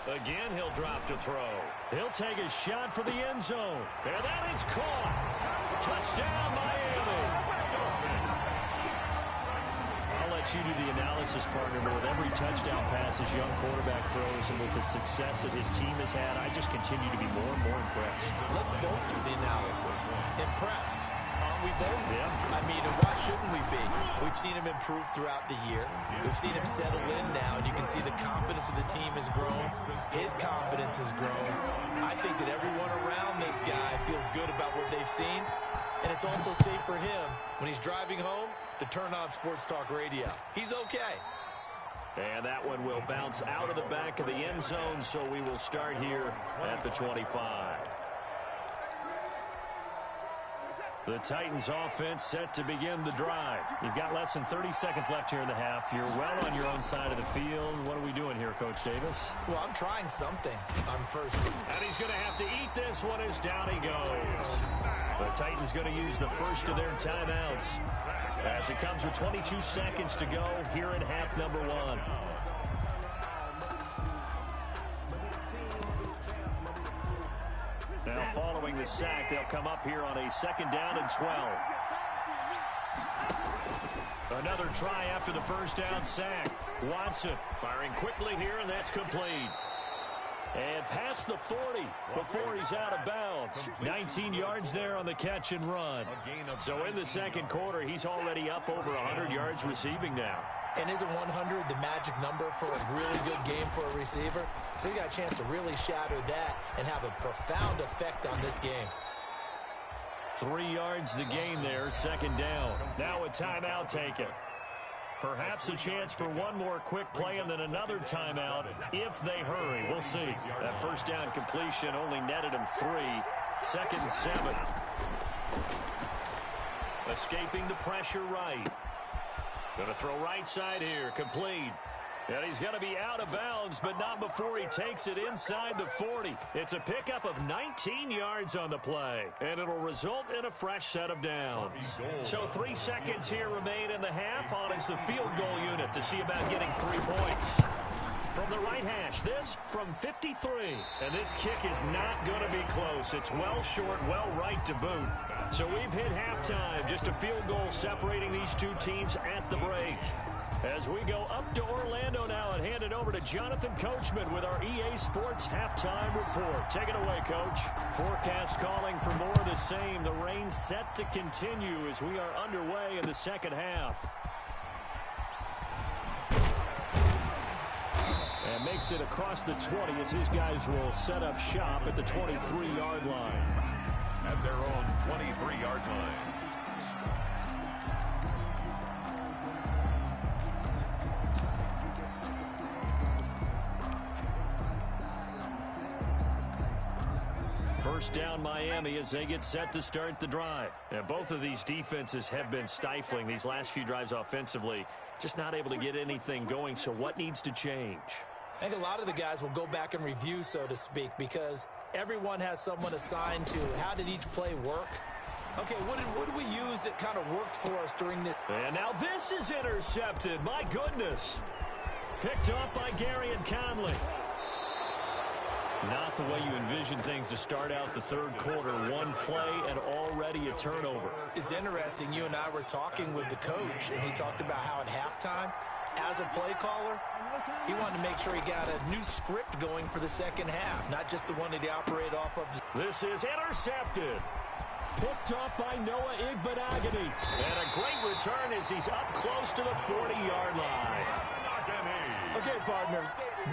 Again, he'll drop to throw. He'll take a shot for the end zone. And that is caught. Touchdown, Miami. I'll let you do the analysis, partner, but with every touchdown pass his young quarterback throws and with the success that his team has had, I just continue to be more and more impressed. Let's both do the analysis. Impressed. Aren't we both? Yeah. I mean, and why shouldn't we be? We've seen him improve throughout the year. We've seen him settle in now, and you can see the confidence of the team has grown. His confidence has grown. I think that everyone around this guy feels good about what they've seen, and it's also safe for him when he's driving home to turn on Sports Talk Radio. He's okay. And that one will bounce out of the back of the end zone, so we will start here at the 25. The Titans offense set to begin the drive. You've got less than 30 seconds left here in the half. You're well on your own side of the field. What are we doing here, Coach Davis? Well, I'm trying something. I'm first. And he's going to have to eat this one as down he goes. The Titans going to use the first of their timeouts as it comes with 22 seconds to go here in half number one. Now following the sack, they'll come up here on a 2nd down and 12. Another try after the first down sack. Watson firing quickly here, and that's complete. And past the 40 before he's out of bounds. 19 yards there on the catch and run. So in the second quarter, he's already up over 100 yards receiving now. And isn't 100 the magic number for a really good game for a receiver? So he got a chance to really shatter that and have a profound effect on this game. 3 yards the gain there, 2nd down. Now a timeout taken. Perhaps a chance for one more quick play and then another timeout if they hurry. We'll see. That first down completion only netted him 3. 2nd and 7. Escaping the pressure right. Going to throw right side here. Complete. And he's going to be out of bounds, but not before he takes it inside the 40. It's a pickup of 19 yards on the play, and it'll result in a fresh set of downs. So 3 seconds here remain in the half. On is the field goal unit to see about getting 3 points. From the right hash, this from 53. And this kick is not going to be close. It's well short, well right to boot. So we've hit halftime. Just a field goal separating these two teams at the break. As we go up to Orlando now and hand it over to Jonathan Coachman with our EA Sports Halftime Report. Take it away, Coach. Forecast calling for more of the same. The rain set to continue as we are underway in the second half. And makes it across the 20 as his guys will set up shop at the 23-yard line. At their own 23-yard line. First down Miami as they get set to start the drive. And both of these defenses have been stifling these last few drives offensively. Just not able to get anything going, so what needs to change? I think a lot of the guys will go back and review, so to speak, because everyone has someone assigned to how did each play work. Okay, what did we use that kind of worked for us during this? And now this is intercepted. My goodness. Picked up by Gary and Conley. Not the way you envision things to start out the third quarter. One play and already a turnover. It's interesting. You and I were talking with the coach, and he talked about how at halftime, as a play caller, he wanted to make sure he got a new script going for the second half, not just the one that he operated off of. This is intercepted. Picked off by Noah Igbenogany. And a great return as he's up close to the 40-yard line. Okay, partner,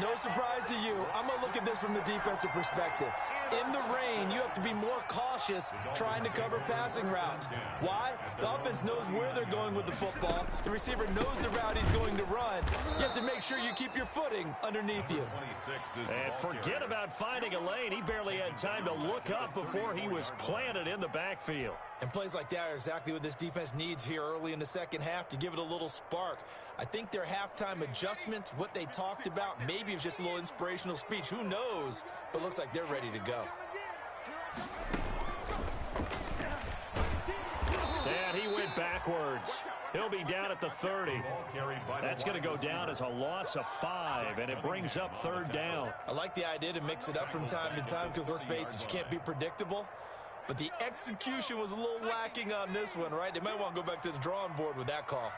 no surprise to you. I'm going to look at this from the defensive perspective. In the rain, you have to be more cautious trying to cover passing routes. Why? The offense knows where they're going with the football. The receiver knows the route he's going to run. You have to make sure you keep your footing underneath you. And forget about finding a lane. He barely had time to look up before he was planted in the backfield. And plays like that are exactly what this defense needs here early in the second half to give it a little spark. I think their halftime adjustments, what they talked about, maybe it was just a little inspirational speech. Who knows? But looks like they're ready to go. And he went backwards. He'll be down at the 30. That's going to go down as a loss of 5, and it brings up third down. I like the idea to mix it up from time to time because, let's face it, you can't be predictable. But the execution was a little lacking on this one, right? They might want to go back to the drawing board with that call.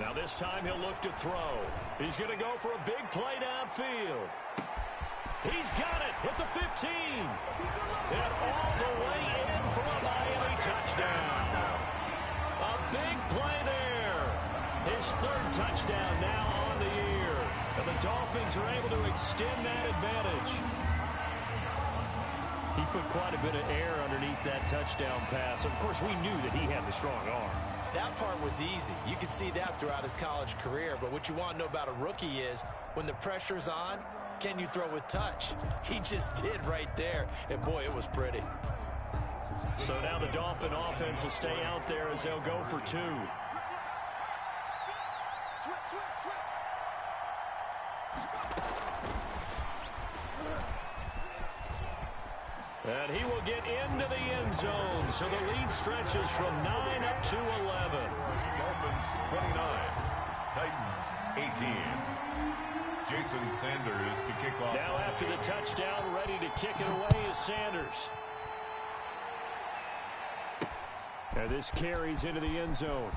Now this time he'll look to throw. He's going to go for a big play downfield. He's got it at the 15. And all the way in for a Miami touchdown. A big play there. His third touchdown now on the year. And the Dolphins are able to extend that advantage. He put quite a bit of air underneath that touchdown pass. Of course, we knew that he had the strong arm. That part was easy. You could see that throughout his college career. But what you want to know about a rookie is when the pressure's on, can you throw with touch? He just did right there. And, boy, it was pretty. So now the Dolphin offense will stay out there as they'll go for two. And he will get into the end zone. So the lead stretches from 9 up to 11. Dolphins 29, Titans 18. Jason Sanders to kick off. Now after the touchdown, ready to kick it away is Sanders. And this carries into the end zone.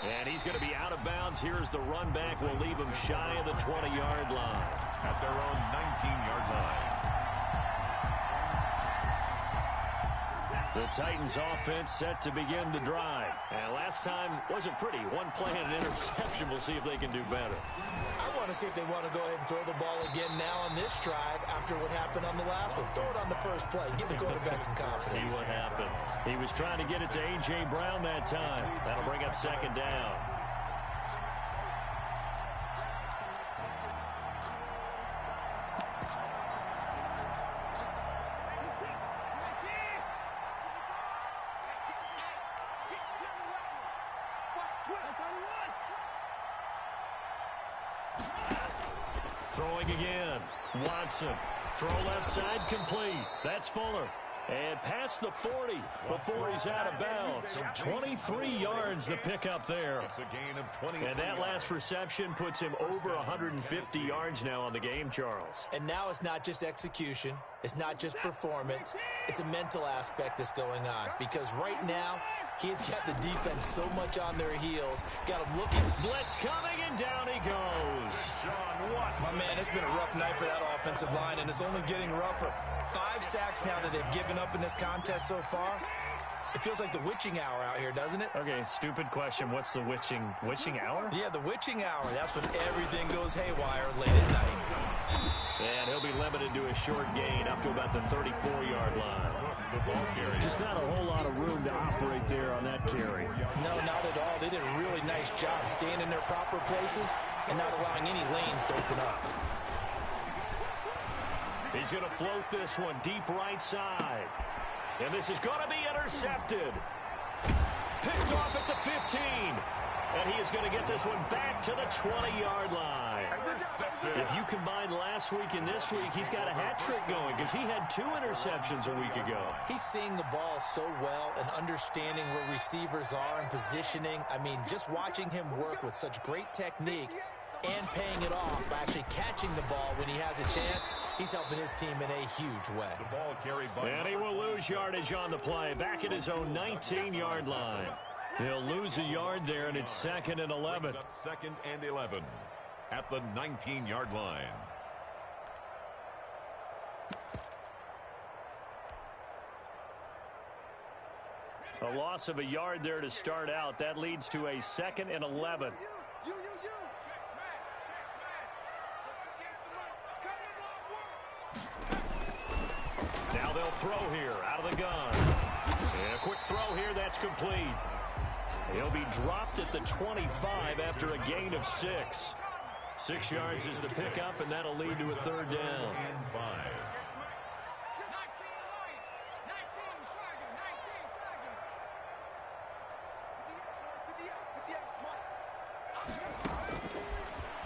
And he's going to be out of bounds. Here's the run back. We'll leave him shy of the 20-yard line. At their own 19-yard line. The Titans offense set to begin the drive. And last time wasn't pretty. One play and an interception. We'll see if they can do better. I want to see if they want to go ahead and throw the ball again now on this drive after what happened on the last one. Throw it on the first play. Give the quarterback some confidence. See what happens. He was trying to get it to A.J. Brown that time. That'll bring up second down. Throwing again. Watson. Throw left side complete. That's Fuller. And past the 40 before he's out of bounds. 23 yards the pickup there. It's a gain of 20. And that last reception puts him over 150 yards now on the game, Charles. And now it's not just execution. It's not just performance. It's a mental aspect that's going on. Because right now, he's got the defense so much on their heels. Got him looking. Blitz coming, and down he goes. My man, it's been a rough night for that offensive line, and it's only getting rougher. 5 sacks now that they've given up in this contest so far. It feels like the witching hour out here, doesn't it? Okay, stupid question. What's the witching hour? Yeah, the witching hour. That's when everything goes haywire late at night. And he'll be limited to a short gain up to about the 34-yard line. Just not a whole lot of room to operate there on that carry. No, not at all. They did a really nice job staying in their proper places and not allowing any lanes to open up. He's going to float this one deep right side. And this is going to be intercepted. Picked off at the 15. And he is going to get this one back to the 20-yard line. If you combine last week and this week, he's got a hat trick going because he had 2 interceptions a week ago. He's seeing the ball so well and understanding where receivers are and positioning. I mean, just watching him work with such great technique and paying it off by actually catching the ball when he has a chance, he's helping his team in a huge way. The ball carried by. And he will lose yardage on the play, back at his own 19-yard line. He'll lose a yard there, and it's 2nd and 11. Up 2nd and 11 at the 19-yard line. A loss of a yard there to start out. That leads to a 2nd and 11. Now they'll throw here out of the gun. And a quick throw here, that's complete. He'll be dropped at the 25 after a gain of 6. 6 yards is the pickup, and that'll lead to a 3rd down. And 5.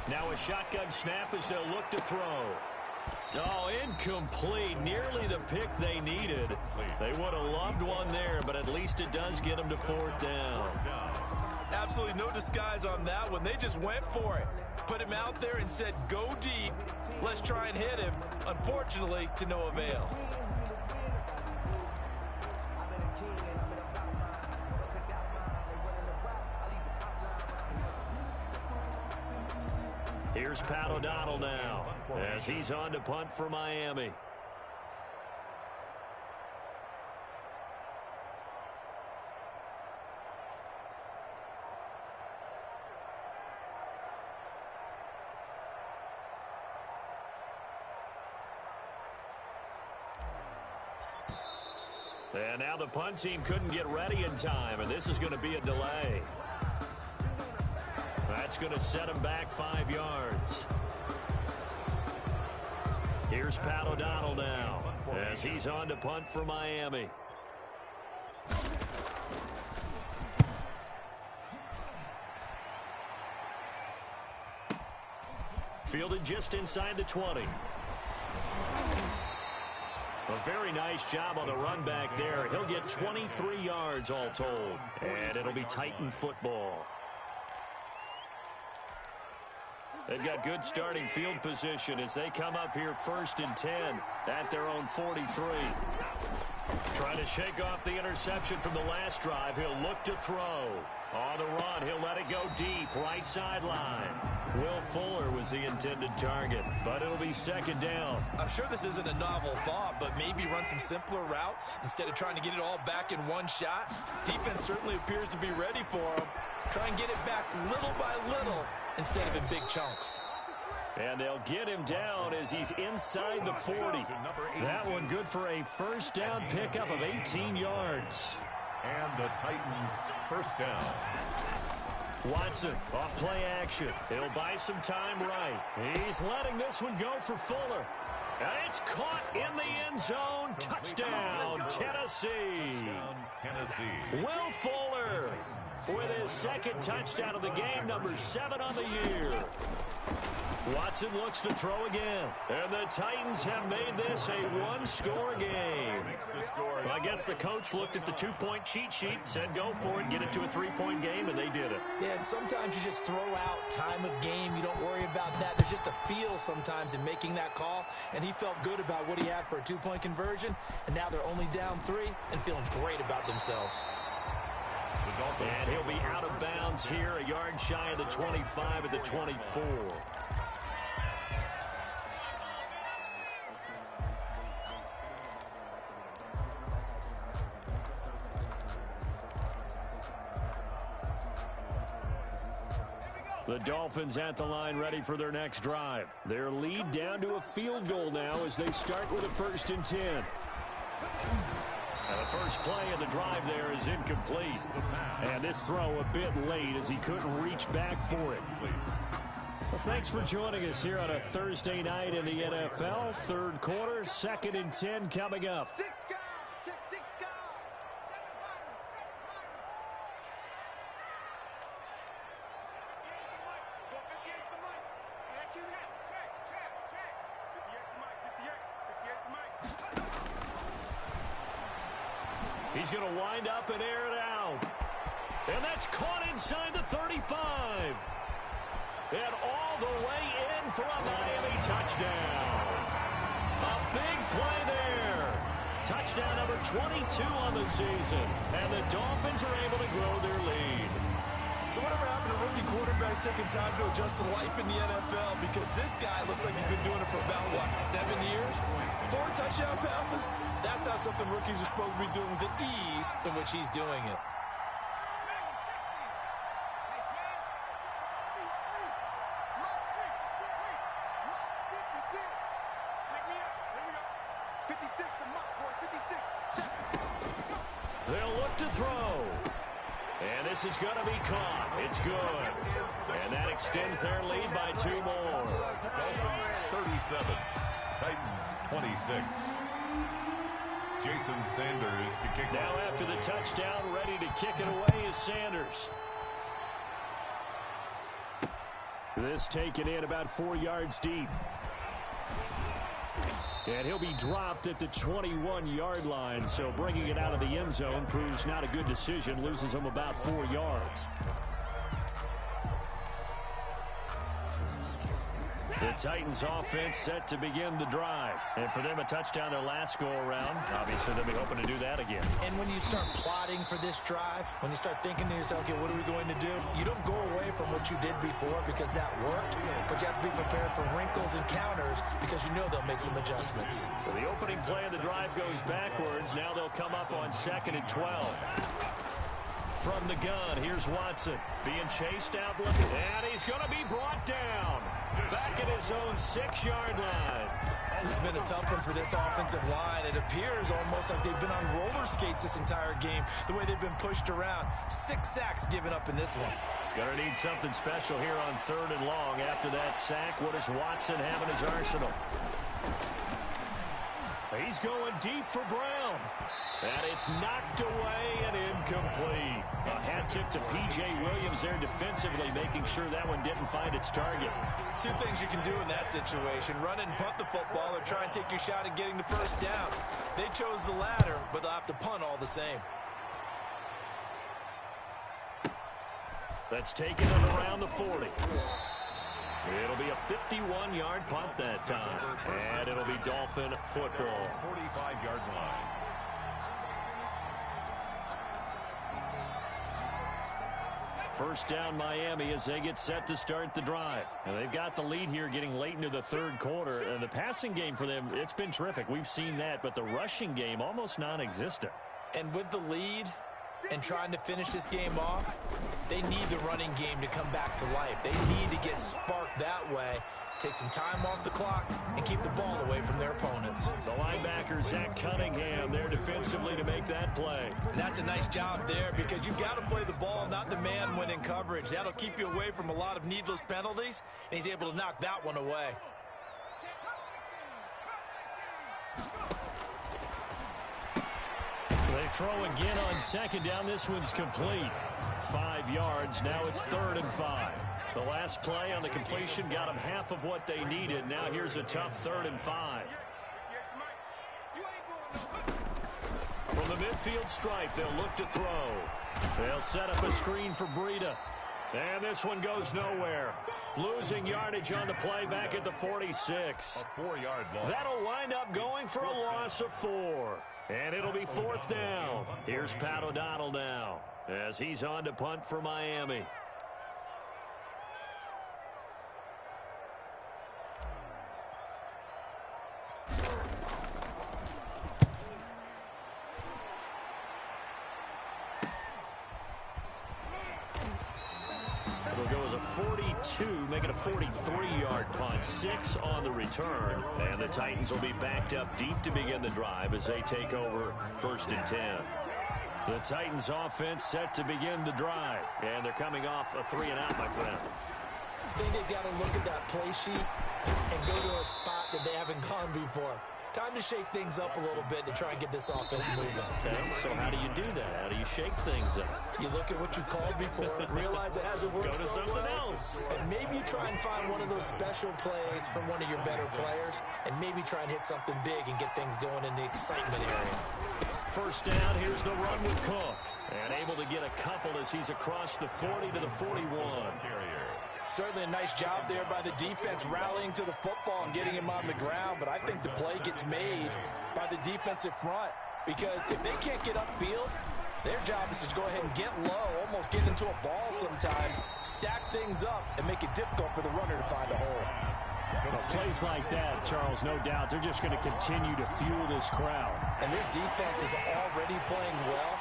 Now a shotgun snap as they'll look to throw. Oh, incomplete. Nearly the pick they needed. They would have loved one there, but at least it does get them to 4th down. Absolutely no disguise on that one. They just went for it. Put him out there and said, go deep. Let's try and hit him. Unfortunately, to no avail. Here's Pat O'Donnell now as he's on to punt for Miami. And now the punt team couldn't get ready in time, and this is going to be a delay. That's going to set him back 5 yards. Here's Pat O'Donnell now as he's on to punt for Miami. Fielded just inside the 20. A very nice job on the run back there. He'll get 23 yards all told. And it'll be Titan football. They've got good starting field position as they come up here 1st and 10 at their own 43. Trying to shake off the interception from the last drive. He'll look to throw. On the run, he'll let it go deep, right sideline. Will Fuller was the intended target, but it'll be 2nd down. I'm sure this isn't a novel thought, but maybe run some simpler routes instead of trying to get it all back in one shot. Defense certainly appears to be ready for him. Try and get it back little by little instead of in big chunks. And they'll get him down as he's inside the 40. That one good for a 1st down pickup of 18 yards. And the Titans 1st down. Watson off play action. He'll buy some time right. He's letting this one go for Fuller. And it's caught in the end zone. Touchdown, Tennessee. Will Fuller with his 2nd touchdown of the game, number 7 on the year. Watson looks to throw again. And the Titans have made this a 1-score game. Well, I guess the coach looked at the 2-point cheat sheet, said go for it, get it to a 3-point game, and they did it. Yeah, and sometimes you just throw out time of game. You don't worry about that. There's just a feel sometimes in making that call, and he felt good about what he had for a 2-point conversion, and now they're only down 3 and feeling great about themselves. And he'll be out of bounds here, a yard shy of the 25 at the 24. The Dolphins at the line ready for their next drive. Their lead down to a field goal now as they start with a 1st and 10. And the first play of the drive there is incomplete. And this throw a bit late as he couldn't reach back for it. Well, thanks for joining us here on a Thursday night in the NFL. 3rd quarter, 2nd and 10 coming up. He's going to wind up and air it out. And that's caught inside the 35. And all the way in for a Miami touchdown. A big play there. Touchdown number 22 on the season. And the Dolphins are able to grow their lead. So whatever happened to rookie quarterbacks taking time to adjust to life in the NFL? Because this guy looks like he's been doing it for about, 7 years? 4 touchdown passes? That's not something rookies are supposed to be doing with the ease in which he's doing it. They'll look to throw. And this is going to be caught. It's good. And that extends their lead by 2 more. 37. Titans 26. Jason Sanders to kick. Now after the touchdown, ready to kick it away is Sanders. This taken in about 4 yards deep. And he'll be dropped at the 21-yard line, so bringing it out of the end zone proves not a good decision, loses him about 4 yards. The Titans offense set to begin the drive. And for them, a touchdown their last go-around. Obviously, they'll be hoping to do that again. And when you start plotting for this drive, when you start thinking to yourself, okay, what are we going to do? You don't go away from what you did before because that worked, but you have to be prepared for wrinkles and counters because you know they'll make some adjustments. So the opening play of the drive goes backwards. Now they'll come up on 2nd and 12. From the gun, here's Watson being chased out, and he's going to be brought down back at his own 6-yard line. This has been a tough one for this offensive line. It appears almost like they've been on roller skates this entire game, the way they've been pushed around. 6 sacks given up in this one. Gonna need something special here on 3rd and long. After that sack, what does Watson have in his arsenal? He's going deep for Brown. And it's knocked away and incomplete. A hat tip to P.J. Williams there defensively, making sure that one didn't find its target. 2 things you can do in that situation. Run and punt the football or try and take your shot at getting the first down. They chose the latter, but they'll have to punt all the same. That's taken it around the 40. It'll be a 51-yard punt that time. And it'll be Dolphin football. 45-yard line. First down Miami as they get set to start the drive. And they've got the lead here getting late into the 3rd quarter. And the passing game for them, it's been terrific. We've seen that, but the rushing game almost non-existent. And with the lead and trying to finish this game off, they need the running game to come back to life. They need to get sparked that way, take some time off the clock, and keep the ball away from their opponents. The linebacker, Zach Cunningham, there defensively to make that play. And that's a nice job there because you've got to play the ball, not the man when in coverage. That'll keep you away from a lot of needless penalties, and he's able to knock that one away. They throw again on 2nd down. This one's complete. 5 yards. Now it's 3rd and 5. The last play on the completion got them half of what they needed. Now here's a tough 3rd and 5. From the midfield stripe, they'll look to throw. They'll set up a screen for Breida. And this one goes nowhere. Losing yardage on the play back at the 46. A 4-yard loss. That'll wind up going for a loss of 4. And it'll be 4th down. Here's Pat O'Donnell now as he's on to punt for Miami. It'll go as a 42, make it a 43-yard punt. 6 on the return. And the Titans will be backed up deep to begin the drive as they take over 1st and 10. The Titans offense set to begin the drive. And they're coming off a 3-and-out, my friend. I think they've got to look at that play sheet and go to a spot that they haven't gone before. Time to shake things up a little bit to try and get this offense moving. Okay, so how do you do that? How do you shake things up? You look at what you called before, realize it hasn't worked Go to so something well, else. and maybe you try and find one of those special plays from one of your better players, and maybe try and hit something big and get things going in the excitement area. First down, here's the run with Cook. And able to get a couple as he's across the 40 to the 41. Certainly a nice job there by the defense rallying to the football and getting him on the ground, but I think the play gets made by the defensive front because if they can't get upfield, their job is to go ahead and get low, almost get into a ball sometimes, stack things up, and make it difficult for the runner to find a hole. Well, plays like that, Charles, no doubt, they're just going to continue to fuel this crowd. And this defense is already playing well,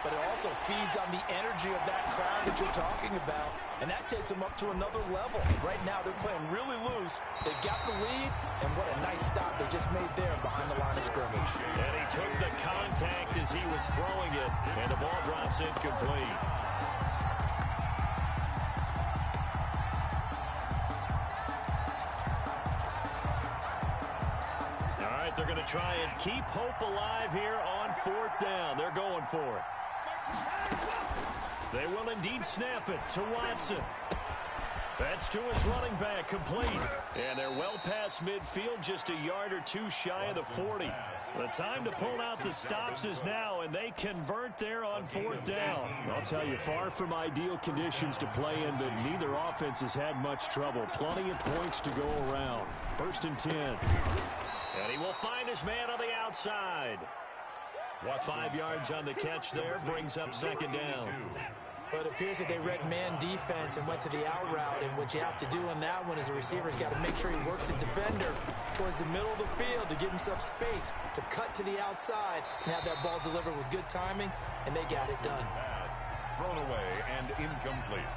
but it also feeds on the energy of that crowd that you're talking about, and that takes them up to another level. Right now, they're playing really loose. They've got the lead, and what a nice stop they just made there behind the line of scrimmage. And he took the contact as he was throwing it, and the ball drops incomplete. All right, they're going to try and keep hope alive here on 4th down. They're going for it. They will indeed snap it to Watson. That's to his running back, complete. And they're well past across midfield, just a yard or two shy of the 40. The time to pull out the stops is now, and they convert there on 4th down. I'll tell you, far from ideal conditions to play in, but neither offense has had much trouble. Plenty of points to go around. 1st and 10. And he will find his man on the outside. 5 yards on the catch there, brings up 2nd down. But it appears that they read man defense and went to the out route, and what you have to do on that one is the receiver's got to make sure he works the defender towards the middle of the field to give himself space to cut to the outside and have that ball delivered with good timing, and they got it done. Thrown away and incomplete.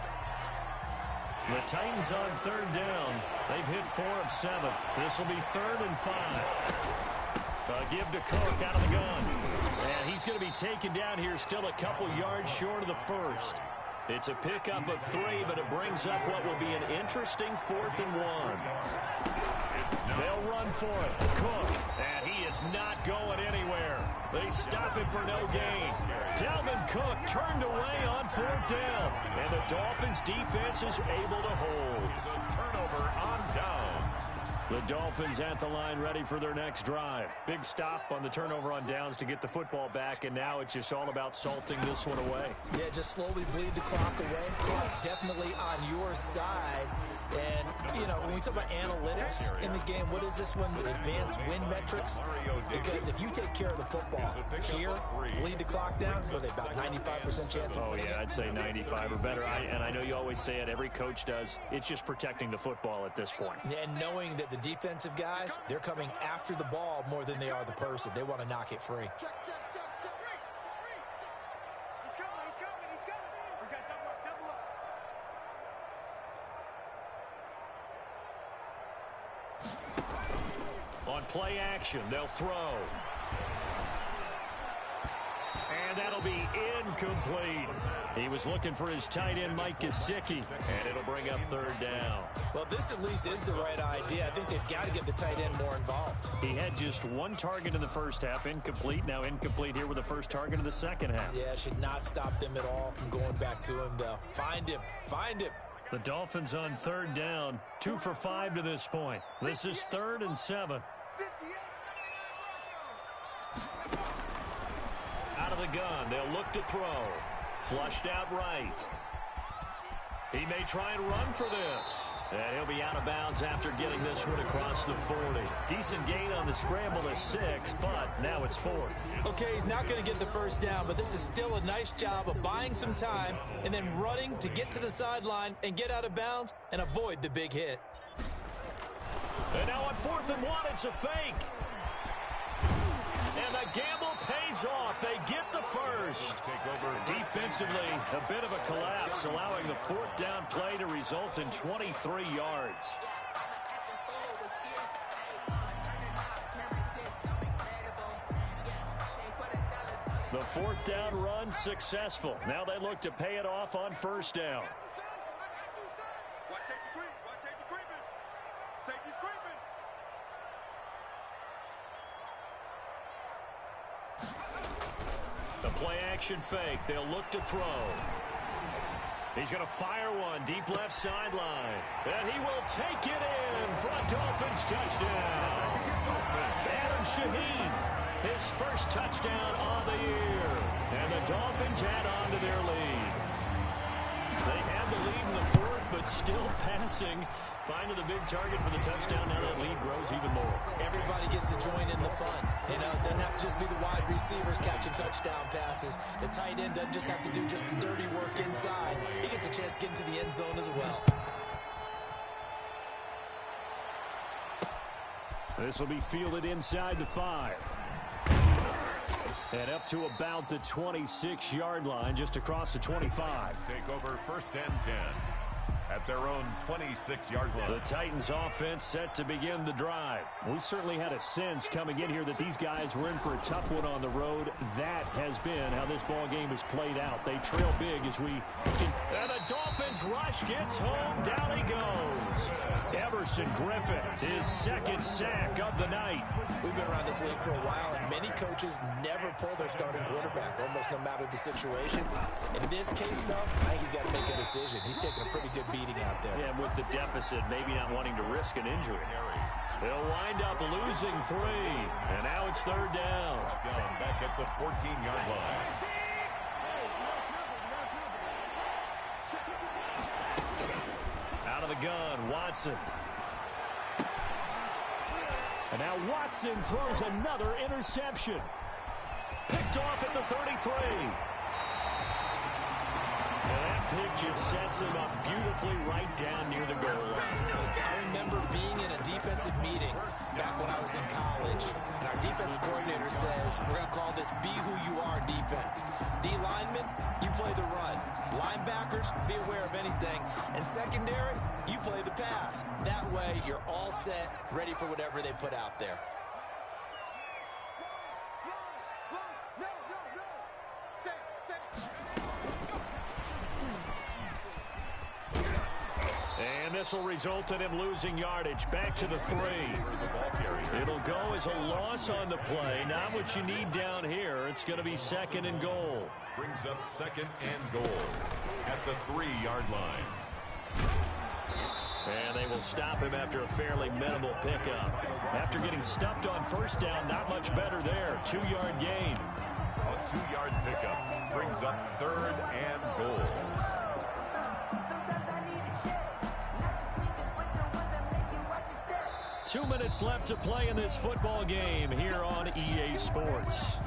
The Titans on 3rd down. They've hit 4 of 7. This will be 3rd and 5. Give to Cook out of the gun. And he's going to be taken down here, still a couple yards short of the 1st. It's a pickup of 3, but it brings up what will be an interesting 4th and 1. They'll run for it. Cook, and he is not going anywhere. They stop him for no gain. Dalvin Cook turned away on 4th down, and the Dolphins defense is able to hold. A turnover on down. The Dolphins at the line ready for their next drive. Big stop on the turnover on downs to get the football back, and now it's just all about salting this one away. Yeah, just slowly bleed the clock away. Clock's definitely on your side. And, you know, when we talk about analytics in the game, what is this one? Advanced win metrics? Because if you take care of the football here, bleed the clock down, what are they, about 95% chance of winning? Oh, yeah, I'd say 95 or better. And I know you always say it, every coach does. It's just protecting the football at this point. And knowing that the defensive guys, they're coming after the ball more than they are the person. They want to knock it free. On play action, they'll throw. And that'll be incomplete. He was looking for his tight end, Mike Gesicki, and it'll bring up 3rd down. Well, this at least is the right idea. I think they've got to get the tight end more involved. He had just 1 target in the first half, incomplete. Now incomplete here with the first target in the second half. Yeah, should not stop them at all from going back to him. Find him. Find him. The Dolphins on 3rd down, 2 for 5 to this point. This is 3rd and 7. Out of the gun, they'll look to throw. Flushed out right. He may try and run for this. And he'll be out of bounds after getting this one across the 40. Decent gain on the scramble to 6, but now it's 4th. Okay, he's not going to get the first down, but this is still a nice job of buying some time and then running to get to the sideline and get out of bounds and avoid the big hit. And now on 4th and 1, it's a fake. And the gamble pays off. They get the first. Defensively, a bit of a collapse, allowing the 4th down play to result in 23 yards. The 4th down run successful. Now they look to pay it off on 1st down. The play-action fake. They'll look to throw. He's going to fire one deep left sideline. And he will take it in for a Dolphins touchdown. Adam Shaheen, his first touchdown on the year. And the Dolphins add on to their lead. They had the lead in the 4th, but still passing. Finding the big target for the touchdown. Now that lead grows even more. Everybody gets to join in the fun. You know, it doesn't have to just be the wide receivers catching touchdown passes. The tight end doesn't just have to do just the dirty work inside. He gets a chance to get into the end zone as well. This will be fielded inside the 5. And up to about the 26-yard line, just across the 25. Take over 1st and 10. At their own 26-yard line. The Titans offense set to begin the drive. We certainly had a sense coming in here that these guys were in for a tough one on the road. That has been how this ball game has played out. They trail big as we... And the Dolphins rush gets home. Down he goes. Everson Griffin, his 2nd sack of the night. We've been around this league for a while, and many coaches never pull their starting quarterback, almost no matter the situation. In this case, though, I think he's got to make a decision. He's taking a pretty good beating out there. Yeah, with the deficit, maybe not wanting to risk an injury. They'll wind up losing 3. And now it's third down. Back at the 14-yard line. Out of the gun, Watson. And now Watson throws another interception. Picked off at the 33. And that pick just sets him up beautifully right down near the goal line. I remember being in a defensive meeting back when I was in college, and our defensive coordinator says, we're going to call this Be Who You Are defense. D linemen, you play the run. Linebackers, be aware of anything. And secondary, you play the pass. That way, you're all set, ready for whatever they put out there. And this will result in him losing yardage. Back to the 3. It'll go as a loss on the play. Not what you need down here. It's going to be 2nd and goal. Brings up 2nd and goal at the 3-yard line. And they will stop him after a fairly minimal pickup. After getting stuffed on first down, not much better there. 2-yard gain. A 2-yard pickup brings up 3rd and goal. 2 minutes left to play in this football game here on EA Sports.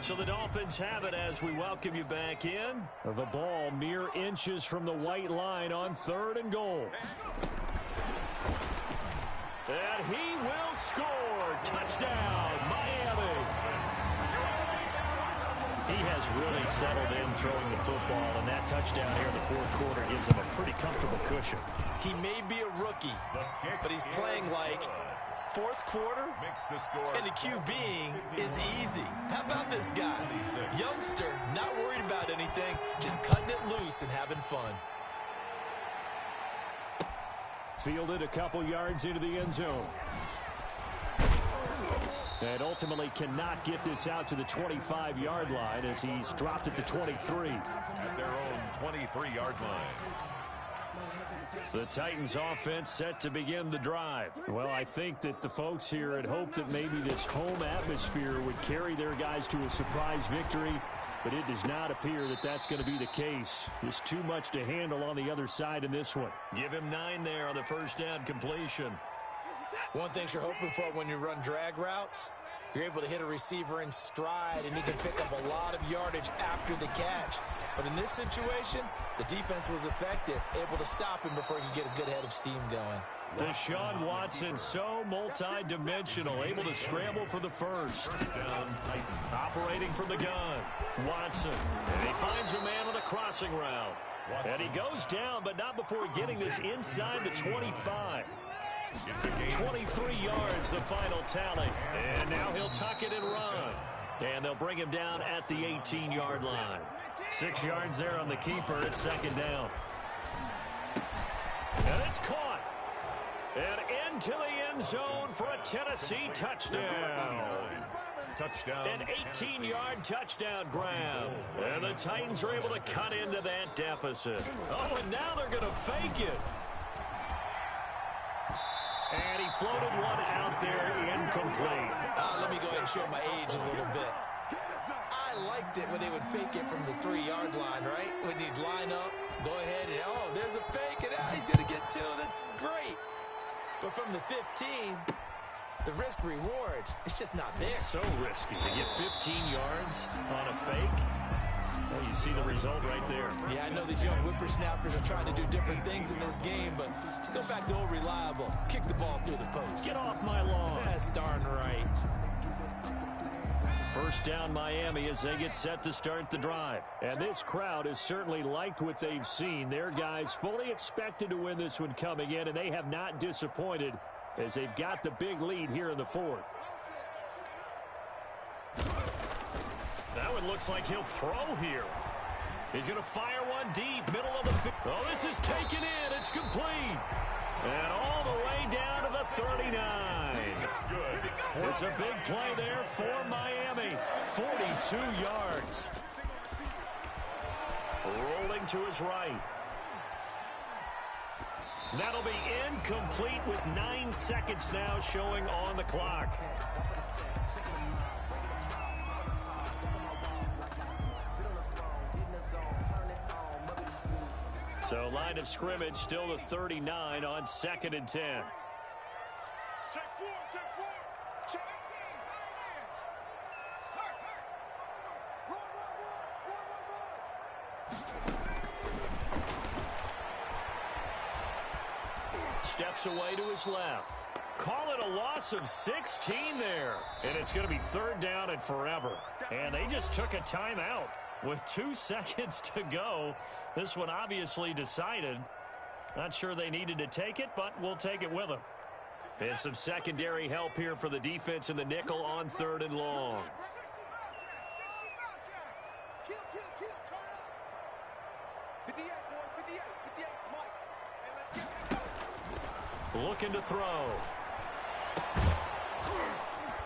So the Dolphins have it as we welcome you back in. The ball mere inches from the white line on 3rd and goal. And he will score. Touchdown, Miami. He has really settled in throwing the football, and that touchdown here in the 4th quarter gives him a pretty comfortable cushion. He may be a rookie, but he's playing like 4th quarter, and the QBing is easy. How about this guy? Youngster, not worried about anything, just cutting it loose and having fun. Fielded a couple yards into the end zone. And ultimately cannot get this out to the 25-yard line as he's dropped at the 23. At their own 23-yard line. The Titans offense set to begin the drive. Well, I think that the folks here had hoped that maybe this home atmosphere would carry their guys to a surprise victory, but it does not appear that that's going to be the case. There's too much to handle on the other side in this one. Give him 9 there on the first down completion. One thing you're hoping for when you run drag routes, you're able to hit a receiver in stride, and he can pick up a lot of yardage after the catch. But in this situation, the defense was effective, able to stop him before he could get a good head of steam going. Deshaun Watson, so multi-dimensional, able to scramble for the first. Down, operating from the gun. Watson, and he finds a man on a crossing route. And he goes down, but not before getting this inside the 25. 23 yards, the final tally. And now he'll tuck it and run. And they'll bring him down at the 18-yard line. 6 yards there on the keeper. It's 2nd down. And it's caught. And into the end zone for a Tennessee touchdown. Touchdown. An 18-yard touchdown grab. And the Titans are able to cut into that deficit. Oh, and now they're going to fake it. And he floated one out there incomplete. Let me go ahead and show my age a little bit. I liked it when they would fake it from the 3-yard line, right? When he'd line up, go ahead and, oh, there's a fake, and he's going to get 2. That's great. But from the 15, the risk-reward, it's just not there. So risky to get 15 yards on a fake. Well, you see the result right there. Yeah, I know these young whippersnappers are trying to do different things in this game, but let's go back to old reliable. Kick the ball through the post. Get off my lawn. That's darn right. First down Miami as they get set to start the drive. And this crowd has certainly liked what they've seen. Their guys fully expected to win this one coming in, and they have not disappointed as they've got the big lead here in the 4th. Now it looks like he'll throw here. He's going to fire one deep, middle of the field. Oh, this is taken in. It's complete. And all the way down to the 39. It's a big play there for Miami. 42 yards. Rolling to his right. That'll be incomplete with 9 seconds now showing on the clock. So line of scrimmage still the 39 on 2nd and 10. Steps away to his left. Call it a loss of 16 there. And it's going to be 3rd down and forever. And they just took a timeout with 2 seconds to go. This one obviously decided. Not sure they needed to take it, but we'll take it with them. And some secondary help here for the defense in the nickel on 3rd and long. Looking to throw.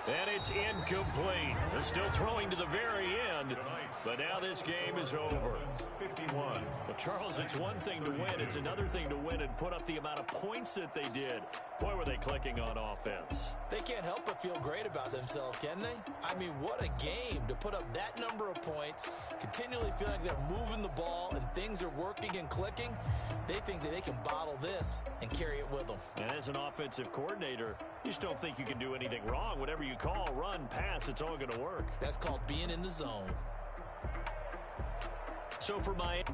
And it's incomplete. They're still throwing to the very end, but now this game is over. 51. Well, Charles, it's one thing to win. It's another thing to win and put up the amount of points that they did. Boy, were they clicking on offense. They can't help but feel great about themselves, can they? I mean, what a game to put up that number of points, continually feeling like they're moving the ball and things are working and clicking. They think that they can bottle this and carry it with them. And as an offensive coordinator, you just don't think you can do anything wrong. Whatever you call, run, pass, it's all going to work. That's called being in the zone. So for Miami.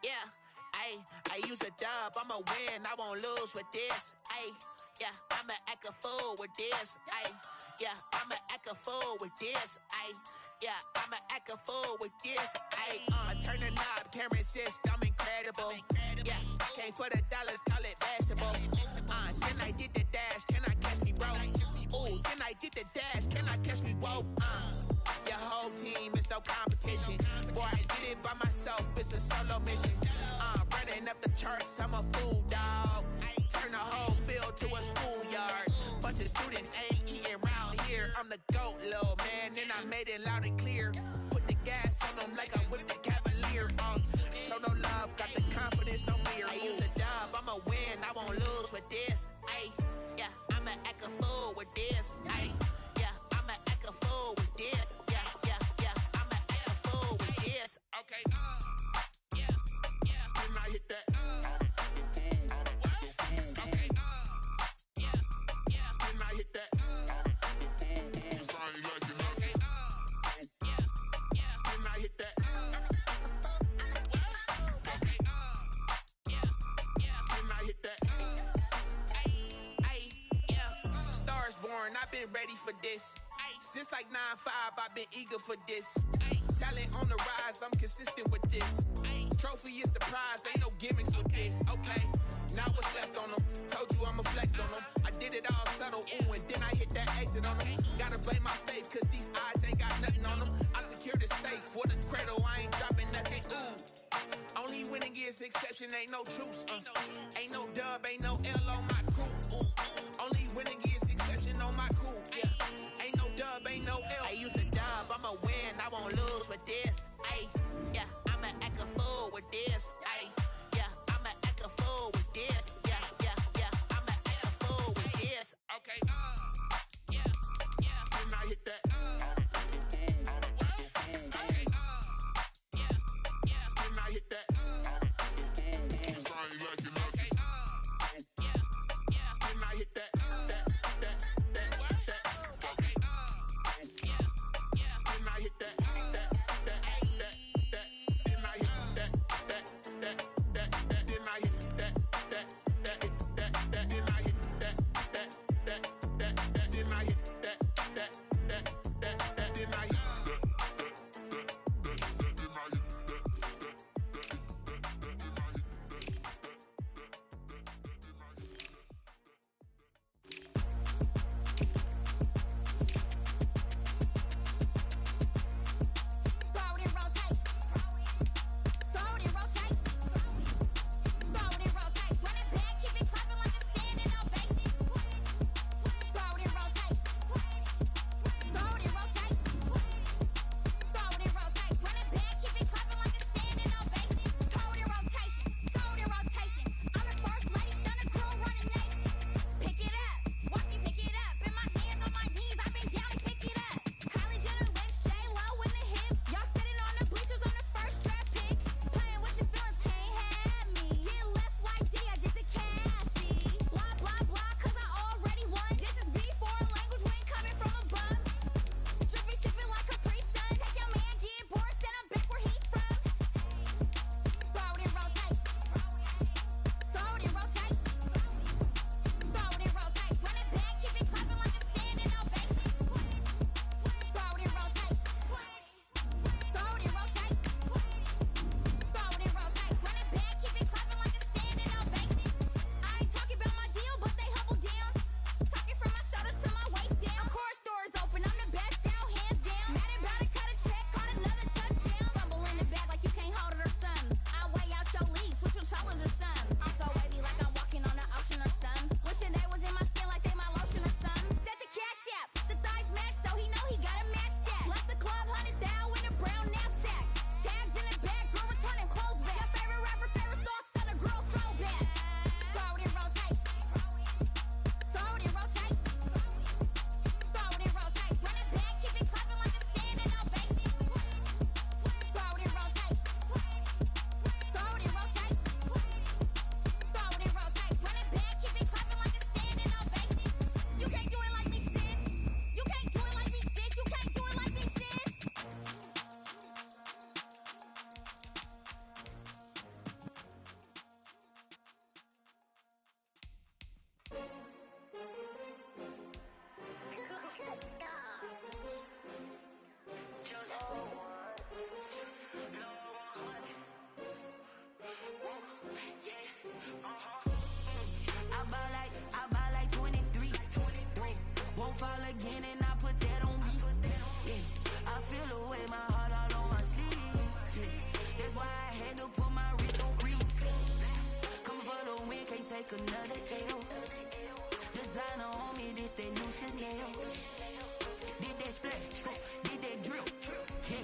Yeah, I use a dub, I'ma win, I won't lose with this. Yeah, I'ma act a fool with this. Yeah, I'ma act a fool with this. Yeah, I'ma act a fool with this. Turn the knob, camera assist, I'm incredible. Yeah, came for the dollars, call it vegetable. Then I did the dash, can I catch me, bro? Ooh, then I did the dash, can I catch me, whoa? Your whole team is no competition. Boy, I did it by myself, it's a solo mission. Running up the charts, I'm a fool, dog. Turn the whole field to a schoolyard. Bunch of students ain't eating around here. I'm the GOAT, little man, and I made it loud and clear. Put the gas on them like I whipped the Cavalier. Show no love, got the confidence, no fear. I use a dub, I'ma win, I won't lose with this. Yeah, I'ma act a fool with this. Yeah, I'ma act a fool with this. Yeah, I'ma act a fool with this. Okay, Can I hit that? Okay, Can I hit that? Cause I ain't like it. Okay, Can I hit that? Okay, Can I hit that? Stars born, I've been ready for this. Since like 9-5, I've been eager for this. Talent on the rise, I'm consistent with this. Trophy is the prize, ain't no gimmicks with this. Okay, now what's left on them? Told you I'ma flex on them. I did it all subtle, ooh, and then I hit that exit on them. Gotta blame my faith, cause these odds ain't got nothing on them. I secure the safe for the cradle, I ain't dropping nothing, ooh. Only winning is exception, ain't no truce. Ain't no dub, ain't no L on my crew. Only winning is exception on my crew. Yeah, ain't no dub, ain't no L. I use a dub, I'ma win, I won't lose with this. Yeah, I'ma act a fool with this. Yeah, I'ma act a fool with this. Yeah, I'ma act a fool with this. Okay, Can I hit that? Okay, Can I hit that? Cause I ain't like it. Okay, Can I hit that? take another L. Designer on me, this that new Chanel. Did that splash, did that drip. Yeah,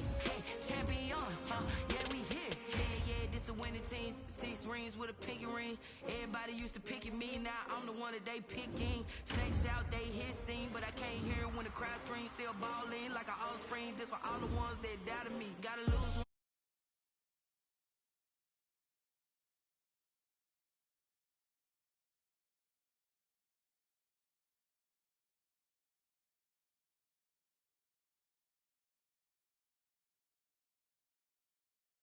champion, yeah, we here. Yeah, this the winning teams. 6 rings with a pinky ring. Everybody used to picking me, now I'm the one that they picking. Snakes out, they hit scene, but I can't hear when the crowd screams. Still balling like an offspring. This for all the ones that doubted me. Gotta lose one.